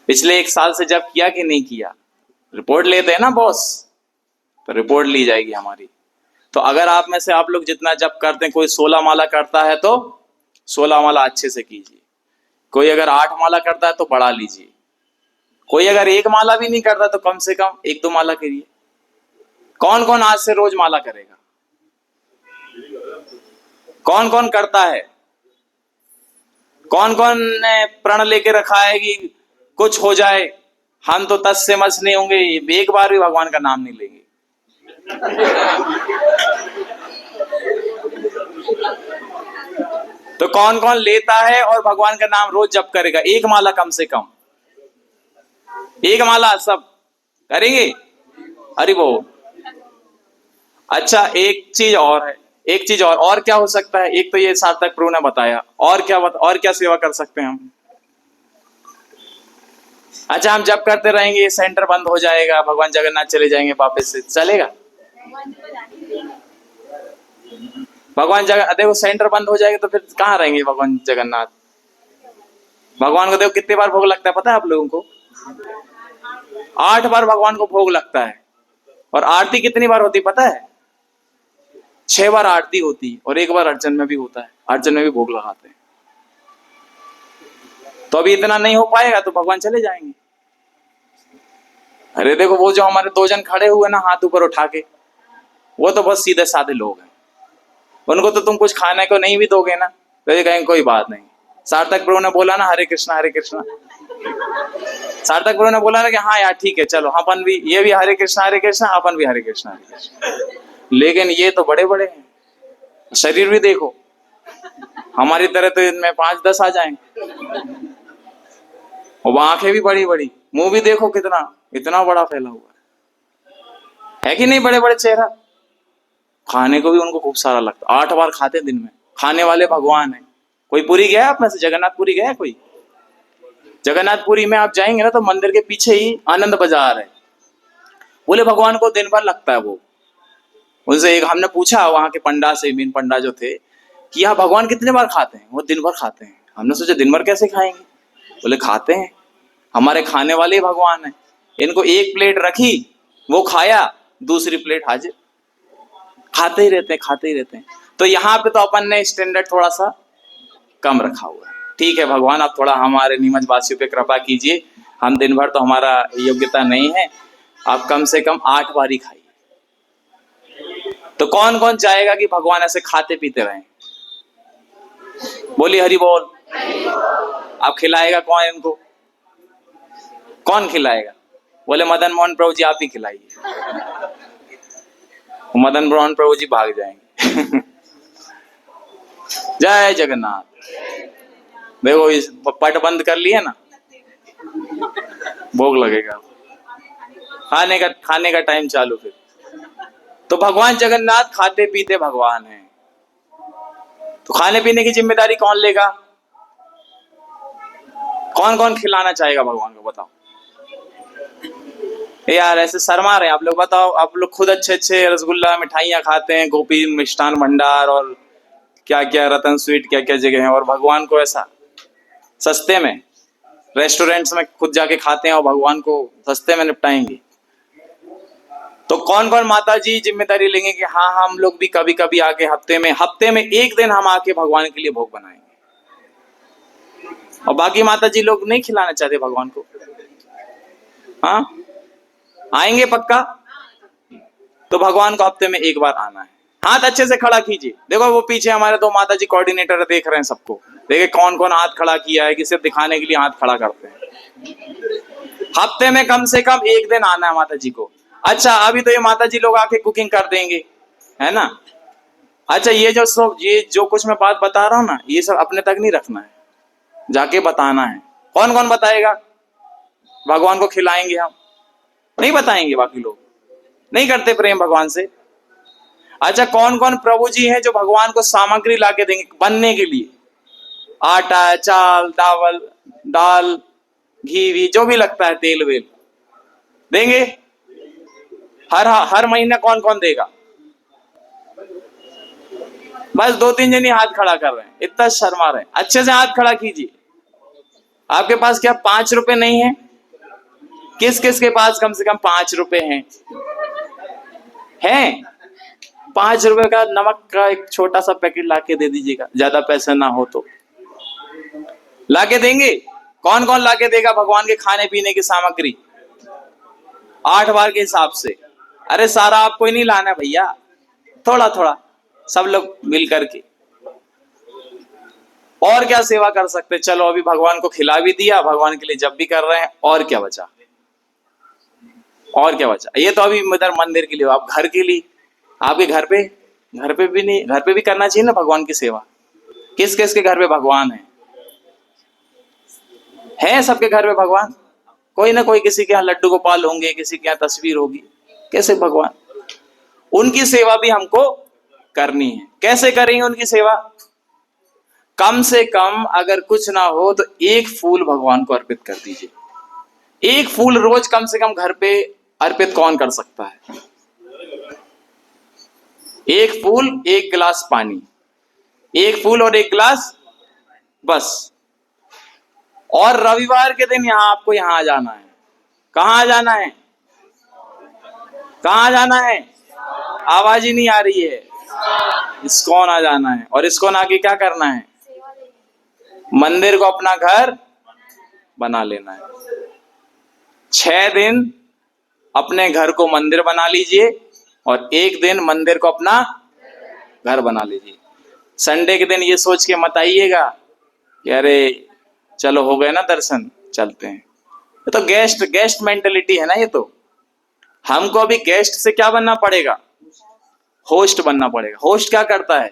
पिछले 1 साल से जप किया कि नहीं किया? रिपोर्ट लेते हैं ना बॉस, तो रिपोर्ट ली जाएगी हमारी। तो अगर आप में से आप लोग जितना जप करते हैं, कोई 16 माला करता है तो 16 माला अच्छे से कीजिए, कोई अगर 8 माला करता है तो बढ़ा लीजिए, कोई अगर एक माला भी नहीं करता तो कम से कम एक दो माला करिए। कौन कौन आज से रोज माला करेगा? कौन कौन करता है? कौन कौन ने प्रण लेके रखा है कि कुछ हो जाए हम तो तस से मस नहीं होंगे, एक बार भी भगवान का नाम नहीं लेंगे? तो कौन कौन लेता है और भगवान का नाम रोज जप करेगा? एक माला कम से कम, एक माला सब करेंगे। अरे वो अच्छा, एक चीज और है, एक चीज और क्या हो सकता है? एक तो ये सार्थक प्रभु ने बताया, और क्या सेवा कर सकते हैं हम? अच्छा, हम जब करते रहेंगे सेंटर बंद हो जाएगा, भगवान जगन्नाथ चले जाएंगे वापस से, चलेगा? भगवान जगन्नाथ देखो, सेंटर बंद हो जाएगा तो फिर कहाँ रहेंगे भगवान जगन्नाथ? भगवान को देखो कितने बार भोग लगता है पता है आप लोगों को? 8 बार भगवान को भोग लगता है। और आरती कितनी बार होती पता है? 6 बार आरती होती और 1 बार अर्चन में भी होता है, अर्चन में भी भोग लगाते हैं। तो अभी इतना नहीं हो पाएगा तो भगवान चले जाएंगे। अरे देखो, वो जो हमारे 2 जन खड़े हुए ना हाथ ऊपर उठा के, वो तो बहुत सीधे साधे लोग हैं। उनको तो तुम कुछ खाने को नहीं भी दोगे ना तो ये कहेंगे कोई बात नहीं। सार्थक प्रभु ने बोला ना हरे कृष्णा हरे कृष्णा, सार्थक प्रभु ने बोला ना कि हाँ यार ठीक है चलो अपन भी, ये भी हरे कृष्णा अपन भी हरे कृष्णा हरे कृष्णा। लेकिन ये तो बड़े बड़े हैं, शरीर भी देखो, हमारी तरह तो इनमें 5-10 आ जाएंगे। और आंखें भी बड़ी बड़ी, मुंह भी देखो कितना इतना बड़ा फैला हुआ है कि नहीं? बड़े बड़े चेहरा। खाने को भी उनको खूब सारा लगता, 8 बार खाते दिन में, खाने वाले भगवान है। कोई पुरी गया आप में से? जगन्नाथपुरी गया कोई? जगन्नाथपुरी में आप जाएंगे ना तो मंदिर के पीछे ही आनंद बाजार है। बोले भगवान को दिन भर लगता है वो। उनसे एक हमने पूछा वहां के पंडा से, मेन पंडा जो थे, कि यहाँ भगवान कितने बार खाते हैं? वो दिन भर खाते हैं। हमने सोचा दिन भर कैसे खाएंगे? बोले खाते हैं, हमारे खाने वाले ही भगवान है। इनको एक प्लेट रखी, वो खाया, दूसरी प्लेट हाजिर, खाते ही रहते हैं खाते ही रहते हैं। तो यहाँ पे तो अपन ने स्टैंडर्ड थोड़ा सा कम रखा हुआ है। ठीक है भगवान, आप थोड़ा हमारे नीमच वासियों पे कृपा कीजिए, हम दिन भर तो हमारा योग्यता नहीं है, आप कम से कम 8 बार ही खाइए। तो कौन कौन चाहेगा कि भगवान ऐसे खाते पीते रहें? बोली हरि बोल। आप खिलाएगा कौन इनको? कौन खिलाएगा? बोले मदन मोहन प्रभु जी आप ही खिलाइए। मदन मोहन प्रभु जी भाग जाएंगे। जय जगन्नाथ। देखो इस पट बंद कर लिए ना, भोग लगेगा, खाने का टाइम चालू फिर। तो भगवान जगन्नाथ खाते पीते भगवान हैं, तो खाने पीने की जिम्मेदारी कौन लेगा? कौन कौन खिलाना चाहेगा भगवान को? बताओ यार, ऐसे शर्मा रहे हैं आप लोग। बताओ, आप लोग खुद अच्छे अच्छे रसगुल्ला मिठाइयाँ खाते हैं, गोपी मिष्ठान भंडार और क्या क्या रतन स्वीट क्या क्या जगह है, और भगवान को ऐसा सस्ते में रेस्टोरेंट्स में खुद जाके खाते हैं और भगवान को सस्ते में निपटाएंगे। तो कौन कौन माता जी जिम्मेदारी लेंगे कि हाँ हम लोग भी कभी कभी आके हफ्ते में 1 दिन हम आके भगवान के लिए भोग बनाएंगे? और बाकी माता जी लोग नहीं खिलाना चाहते भगवान को? हाँ आएंगे पक्का? तो भगवान को हफ्ते में 1 बार आना है। हाथ अच्छे से खड़ा कीजिए। देखो वो पीछे हमारे 2 माता जी कोऑर्डिनेटर देख रहे हैं सबको, देखिए कौन कौन हाथ खड़ा किया है, कि सिर्फ दिखाने के लिए हाथ खड़ा करते हैं। हफ्ते में कम से कम 1 दिन आना है माता जी को। अच्छा, अभी तो ये माता जी लोग आके कुकिंग कर देंगे, है ना? अच्छा, ये जो कुछ मैं बात बता रहा हूँ ना, ये सब अपने तक नहीं रखना है, जाके बताना है। कौन कौन बताएगा? भगवान को खिलाएंगे हम, नहीं बताएंगे? बाकी लोग नहीं करते प्रेम भगवान से। अच्छा, कौन कौन प्रभु जी हैं जो भगवान को सामग्री लाके देंगे बनने के लिए? आटा, चाल, दाल, घी वी जो भी लगता है, तेल वेल देंगे। हर महीने कौन कौन देगा? बस 2-3 जन ही हाथ खड़ा कर रहे हैं, इतना शर्मा रहे हैं। अच्छे से हाथ खड़ा कीजिए। आपके पास क्या 5 रुपए नहीं है? किस किस के पास कम से कम 5 रुपए हैं? 5 रुपए का नमक का एक छोटा सा पैकेट लाके दे दीजिएगा, ज्यादा पैसे ना हो तो। लाके देंगे? कौन कौन लाके देगा भगवान के खाने पीने की सामग्री 8 बार के हिसाब से? अरे सारा आपको ही नहीं लाना भैया, थोड़ा थोड़ा सब लोग मिल करके। और क्या सेवा कर सकते? चलो अभी भगवान को खिला भी दिया, भगवान के लिए जब भी कर रहे हैं, और क्या बचा? और क्या बचा? ये तो अभी इधर मंदिर के लिए, आप घर के लिए, आपके घर पे भी नहीं, घर पे भी करना चाहिए ना भगवान की सेवा। किस किस के घर पे भगवान है सबके घर पे भगवान? कोई ना कोई, किसी के यहाँ लड्डू गोपाल होंगे, किसी के यहाँ तस्वीर होगी, कैसे भगवान? उनकी सेवा भी हमको करनी है। कैसे करेंगे उनकी सेवा? कम से कम अगर कुछ ना हो तो एक फूल भगवान को अर्पित कर दीजिए। एक फूल रोज कम से कम घर पे अर्पित कौन कर सकता है? एक फूल, एक गिलास पानी, एक फूल और एक गिलास, बस। और रविवार के दिन यहां आपको यहां आ जाना है। कहां आ जाना है? कहां आ जाना है? आवाज ही नहीं आ रही है। इस्कॉन आ जाना है। और इस्कॉन आके क्या करना है? मंदिर को अपना घर बना लेना है। 6 दिन अपने घर को मंदिर बना लीजिए और एक दिन मंदिर को अपना घर बना लीजिए। संडे के दिन ये सोच के मत आइएगा कि अरे चलो हो गए ना दर्शन, चलते हैं। ये तो गेस्ट मेंटेलिटी है ना। ये तो हमको अभी गेस्ट से क्या बनना पड़ेगा? होस्ट बनना पड़ेगा। होस्ट क्या करता है?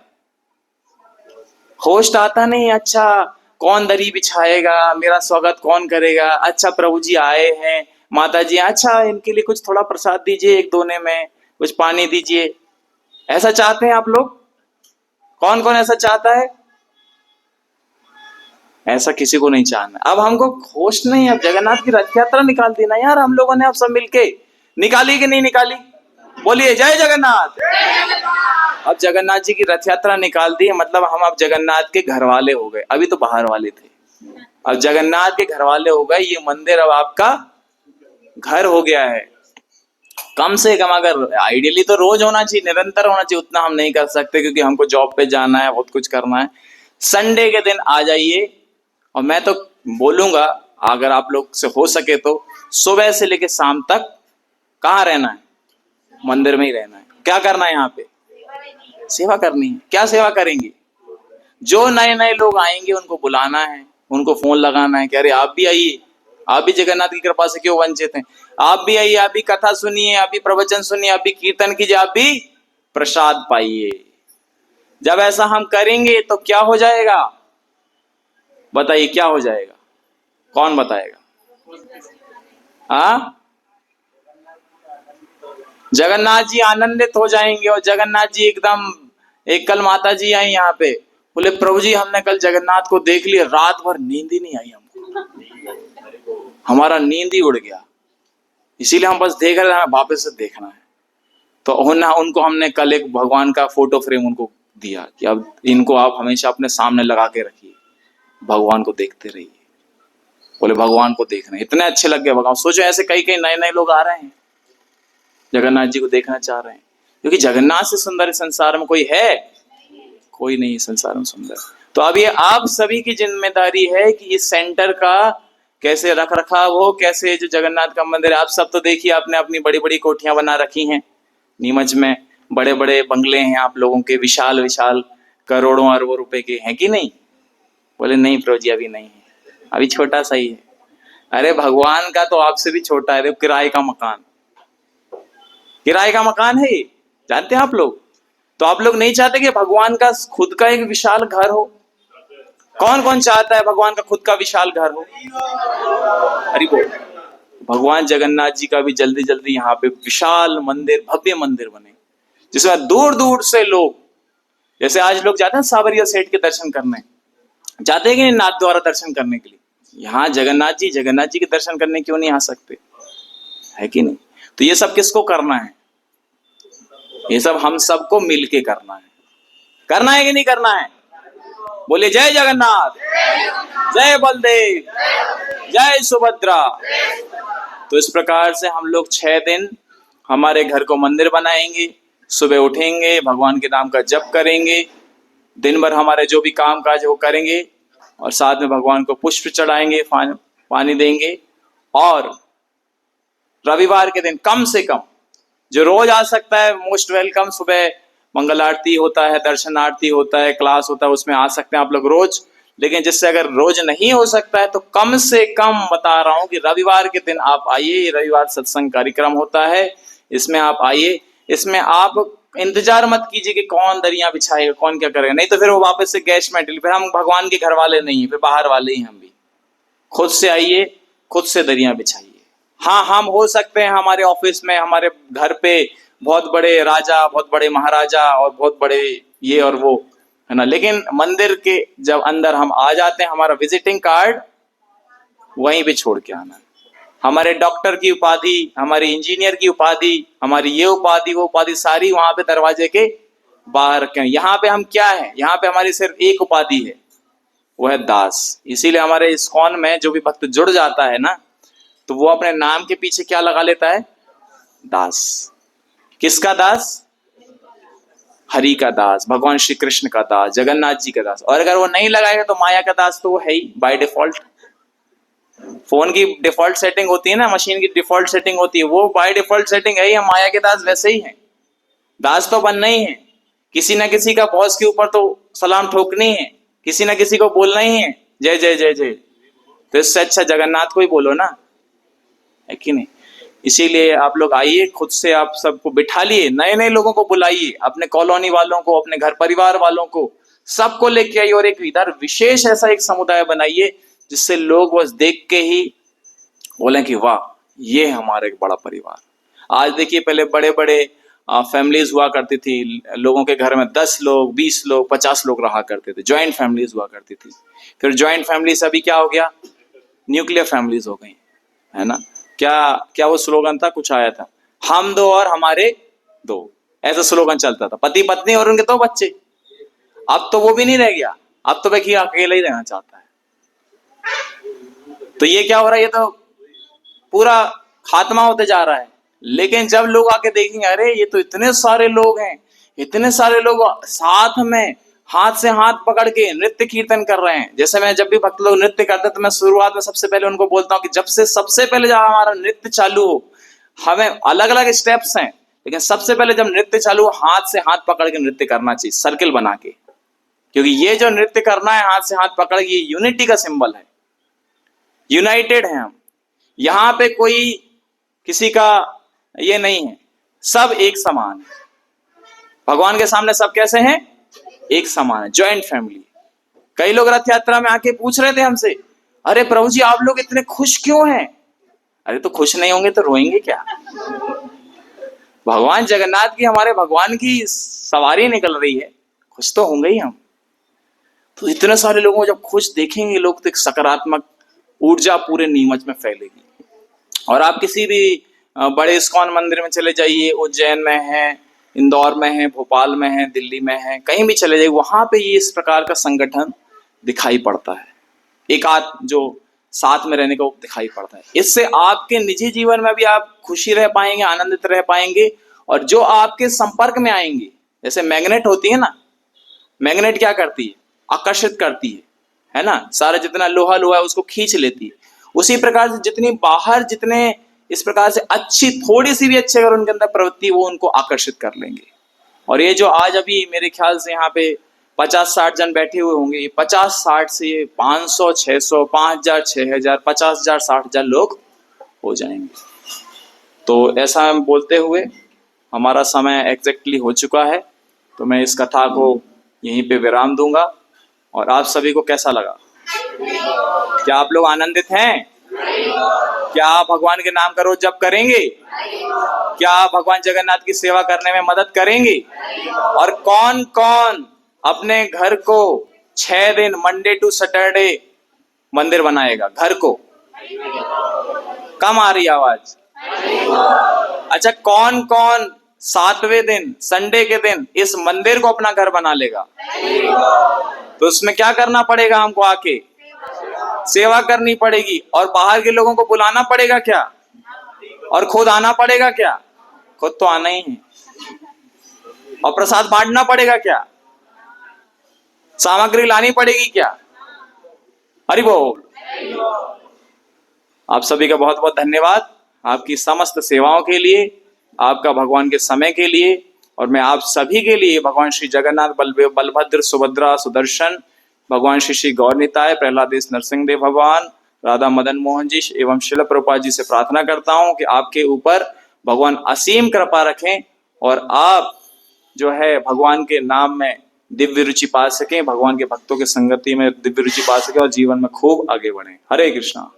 होस्ट आता नहीं, अच्छा कौन दरी बिछाएगा, मेरा स्वागत कौन करेगा, अच्छा प्रभु जी आए हैं, माता जी, अच्छा इनके लिए कुछ थोड़ा प्रसाद दीजिए, एक दोने में कुछ पानी दीजिए। ऐसा चाहते हैं आप लोग? कौन कौन ऐसा चाहता है? ऐसा किसी को नहीं चाहना। अब हमको होस्ट नहीं, अब जगन्नाथ की रथ यात्रा निकाल देना यार हम लोगों ने। अब सब मिलके निकाली कि नहीं निकाली? बोलिए जय जगन्नाथ। अब जगन्नाथ जी की रथ यात्रा निकाल दी, मतलब हम अब जगन्नाथ के घर वाले हो गए। अभी तो बाहर वाले थे, अब जगन्नाथ के घर वाले हो गए। ये मंदिर अब आपका घर हो गया है। कम से कम अगर आइडियली तो रोज होना चाहिए, निरंतर होना चाहिए, उतना हम नहीं कर सकते क्योंकि हमको जॉब पे जाना है, बहुत कुछ करना है। संडे के दिन आ जाइए। और मैं तो बोलूंगा अगर आप लोग से हो सके तो सुबह से लेकर शाम तक कहाँ रहना है? मंदिर में ही रहना है। क्या करना है यहाँ पे? सेवा करनी है। क्या सेवा करेंगे? जो नए नए लोग आएंगे उनको बुलाना है, उनको फोन लगाना है कि अरे आप भी आइए, आप भी जगन्नाथ की कृपा से क्यों वंचित हैं, आप भी आइए, आप भी कथा सुनिए, आप भी प्रवचन सुनिए, आप भी कीर्तन कीजिए, आप भी प्रसाद पाइए। जब ऐसा हम करेंगे तो क्या हो जाएगा? बताइए क्या हो जाएगा? कौन बताएगा? हाँ, जगन्नाथ जी आनंदित हो जाएंगे। और जगन्नाथ जी एकदम, एक कल माता जी आई यहाँ पे, बोले प्रभु जी हमने कल जगन्नाथ को देख लिया, रात भर नींद ही नहीं आई हमको, हमारा नींद ही उड़ गया, इसीलिए हम बस देख रहे हैं, हमें वापस से देखना है। तो उनको हमने कल एक भगवान का फोटो फ्रेम उनको दिया कि अब इनको आप हमेशा अपने सामने लगा के रखिए, भगवान को देखते रहिए। बोले भगवान को देख रहे हैं, इतने अच्छे लग गए भगवान। सोचो ऐसे कई कई नए नए लोग आ रहे हैं, जगन्नाथ जी को देखना चाह रहे हैं, क्योंकि जगन्नाथ से सुंदर संसार में कोई है? कोई नहीं है संसार में सुंदर। तो अब ये आप सभी की जिम्मेदारी है कि इस सेंटर का कैसे रख रखाव हो, कैसे जो जगन्नाथ का मंदिर है। आप सब तो देखिए आपने अपनी बड़ी बड़ी कोठियां बना रखी हैं, नीमच में बड़े बड़े बंगले हैं आप लोगों के, विशाल विशाल करोड़ों अरबों रुपए के हैं कि नहीं? बोले नहीं प्रभु जी अभी नहीं है, अभी छोटा सा ही है। अरे भगवान का तो आपसे भी छोटा है, किराए का मकान, किराए का मकान है ये, जानते हैं आप लोग? तो आप लोग नहीं चाहते कि भगवान का खुद का एक विशाल घर हो? कौन कौन चाहता है भगवान का खुद का विशाल घर हो? अरे बोल, भगवान जगन्नाथ जी का भी जल्दी जल्दी यहाँ पे विशाल मंदिर, भव्य मंदिर बने, जिसमें दूर दूर से लोग, जैसे आज लोग जाते हैं सावरिया सेठ के दर्शन करने, जाते हैं कि नहीं नाथ द्वारा दर्शन करने के लिए? यहाँ जगन्नाथ जी के दर्शन करने क्यों नहीं आ सकते? है कि नहीं? तो ये सब किसको करना है? ये सब हम सबको मिलके करना है। करना है कि नहीं करना है? बोले जय जगन्नाथ, जय बलदेव, जय सुभद्रा। तो इस प्रकार से हम लोग 6 दिन हमारे घर को मंदिर बनाएंगे, सुबह उठेंगे, भगवान के नाम का जप करेंगे, दिन भर हमारे जो भी काम काज वो करेंगे, और साथ में भगवान को पुष्प चढ़ाएंगे, पानी देंगे। और रविवार के दिन कम से कम, जो रोज आ सकता है मोस्ट वेलकम, सुबह मंगल आरती होता है, दर्शन आरती होता है, क्लास होता है, उसमें आ सकते हैं आप लोग रोज। लेकिन जिससे अगर रोज नहीं हो सकता है तो कम से कम बता रहा हूं कि रविवार के दिन आप आइए। रविवार सत्संग कार्यक्रम होता है, इसमें आप आइए। इसमें आप इंतजार मत कीजिए कि कौन दरियां बिछाएगा, कौन क्या करेगा, नहीं तो फिर वो वापस से गैस में फिर हम भगवान के घर वाले नहीं है, फिर बाहर वाले ही हम भी। खुद से आइए, खुद से दरियां बिछाइए। हाँ, हम हो सकते हैं हमारे ऑफिस में, हमारे घर पे बहुत बड़े राजा, बहुत बड़े महाराजा और बहुत बड़े ये और वो, है ना, लेकिन मंदिर के जब अंदर हम आ जाते हैं, हमारा विजिटिंग कार्ड वहीं पे छोड़ के आना। हमारे डॉक्टर की उपाधि, हमारी इंजीनियर की उपाधि, हमारी ये उपाधि वो उपाधि सारी वहां पे दरवाजे के बाहर रखें। यहाँ पे हम क्या है, यहाँ पे हमारी सिर्फ एक उपाधि है, वो है दास। इसीलिए हमारे इस्कॉन में जो भी भक्त जुड़ जाता है ना, तो वो अपने नाम के पीछे क्या लगा लेता है, दास। किसका दास? हरि का दास, भगवान श्री कृष्ण का दास, जगन्नाथ जी का दास। और अगर वो नहीं लगाएगा तो माया का दास तो वो है ही बाय डिफॉल्ट। फोन की डिफॉल्ट सेटिंग होती है ना, मशीन की डिफॉल्ट सेटिंग होती है, वो बाय डिफॉल्ट सेटिंग है ही, हम माया के दास वैसे ही हैं। दास तो बनना ही है, किसी ना किसी का बॉस के ऊपर तो सलाम ठोकनी है, किसी ना किसी को बोलना ही है जय जय जय जय। तो इससे अच्छा जगन्नाथ को ही बोलो ना, है कि नहीं। इसीलिए आप लोग आइए, खुद से आप सबको बिठा लिए, नए नए लोगों को बुलाइए, अपने कॉलोनी वालों को, अपने घर परिवार वालों को, सबको लेके आइए। और एक इधर विशेष ऐसा एक समुदाय बनाइए जिससे लोग बस देख के ही बोलें कि वाह, ये हमारा एक बड़ा परिवार। आज देखिए, पहले बड़े बड़े फैमिलीज हुआ करती थी, लोगों के घर में 10 लोग, 20 लोग, 50 लोग रहा करते थे, ज्वाइंट फैमिलीज हुआ करती थी। फिर ज्वाइंट फैमिली से अभी क्या हो गया, न्यूक्लियर फैमिलीज हो गई, है ना। क्या क्या वो स्लोगन था, कुछ आया था, हम दो और हमारे दो, ऐसा स्लोगन चलता था, पति पत्नी और उनके 2 बच्चे। अब तो वो भी नहीं रह गया, अब तो व्यक्ति अकेला ही रहना चाहता है। तो ये क्या हो रहा है, ये तो पूरा खात्मा होते जा रहा है। लेकिन जब लोग आके देखेंगे, अरे ये तो इतने सारे लोग हैं, इतने सारे लोग साथ में हाथ से हाथ पकड़ के नृत्य कीर्तन कर रहे हैं। जैसे मैं जब भी भक्त लोग नृत्य करते हैं तो मैं शुरुआत में सबसे पहले उनको बोलता हूँ कि जब से सबसे पहले जब हमारा नृत्य चालू हो, हमें अलग अलग स्टेप्स हैं, लेकिन सबसे पहले जब नृत्य चालू हो, हाथ से हाथ पकड़ के नृत्य करना चाहिए, सर्किल बना के। क्योंकि ये जो नृत्य करना है हाथ से हाथ पकड़ के, ये यूनिटी का सिंबल है, यूनाइटेड है हम। यहां पे कोई किसी का ये नहीं है, सब एक समान है। भगवान के सामने सब कैसे हैं, एक समान है, ज्वाइंट फैमिली। कई लोग रथ यात्रा में आके पूछ रहे थे हमसे, अरे प्रभु जी आप लोग इतने खुश क्यों हैं? अरे तो खुश नहीं होंगे तो रोएंगे क्या? भगवान जगन्नाथ की, हमारे भगवान की सवारी निकल रही है, खुश तो होंगे ही हम। तो इतने सारे लोगों को जब खुश देखेंगे लोग, तो एक सकारात्मक ऊर्जा पूरे नीमच में फैलेगी। और आप किसी भी बड़े इस्कॉन मंदिर में चले जाइए, उज्जैन में है, इंदौर में है, भोपाल में है, दिल्ली में है, कहीं भी चले जाइए, वहां पे ये इस प्रकार का संगठन दिखाई पड़ता है। एक आध जो साथ में रहने को दिखाई पड़ता है। इससे आपके निजी जीवन में भी आप खुशी रह पाएंगे, आनंदित रह पाएंगे। और जो आपके संपर्क में आएंगे, जैसे मैग्नेट होती है ना, मैग्नेट क्या करती है, आकर्षित करती है ना, सारा जितना लोहा लोहा है उसको खींच लेती है। उसी प्रकार से जितनी बाहर, जितने इस प्रकार से अच्छी, थोड़ी सी भी अच्छी अगर उनके अंदर प्रवृत्ति, वो उनको आकर्षित कर लेंगे। और ये जो आज अभी मेरे ख्याल से यहाँ पे 50-60 जन बैठे हुए होंगे, ये 50-60 से ये 500, 600, 5000, 6000, 50,000, 60,000 लोग हो जाएंगे। तो ऐसा बोलते हुए हमारा समय एग्जैक्टली हो चुका है, तो मैं इस कथा को यहीं पे विराम दूंगा। और आप सभी को कैसा लगा? क्या आप लोग आनंदित हैं? क्या आप भगवान के नाम का रोज जप करेंगे? क्या आप भगवान जगन्नाथ की सेवा करने में मदद करेंगे? और कौन कौन अपने घर को 6 दिन मंडे टू सैटरडे मंदिर बनाएगा घर को? कम आ रही आवाज? अच्छा, कौन कौन 7वें दिन संडे के दिन इस मंदिर को अपना घर बना लेगा? तो उसमें क्या करना पड़ेगा हमको? आके सेवा करनी पड़ेगी। और बाहर के लोगों को बुलाना पड़ेगा क्या? और खुद आना पड़ेगा क्या? खुद तो आना ही है। और प्रसाद बांटना पड़ेगा क्या? सामग्री लानी पड़ेगी क्या? हरि बोल। आप सभी का बहुत बहुत धन्यवाद आपकी समस्त सेवाओं के लिए, आपका भगवान के समय के लिए, और मैं आप सभी के लिए भगवान श्री जगन्नाथ, बलभद्र, सुभद्रा, सुदर्शन, भगवान श्री श्री गौर निताय, प्रहलादेश नरसिंहदेव भगवान, राधा मदन मोहन जी एवं शिल प्रभुपाद जी से प्रार्थना करता हूं कि आपके ऊपर भगवान असीम कृपा रखें और आप जो है भगवान के नाम में दिव्य रुचि पा सकें, भगवान के भक्तों के संगति में दिव्य रुचि पा सकें और जीवन में खूब आगे बढ़ें। हरे कृष्णा।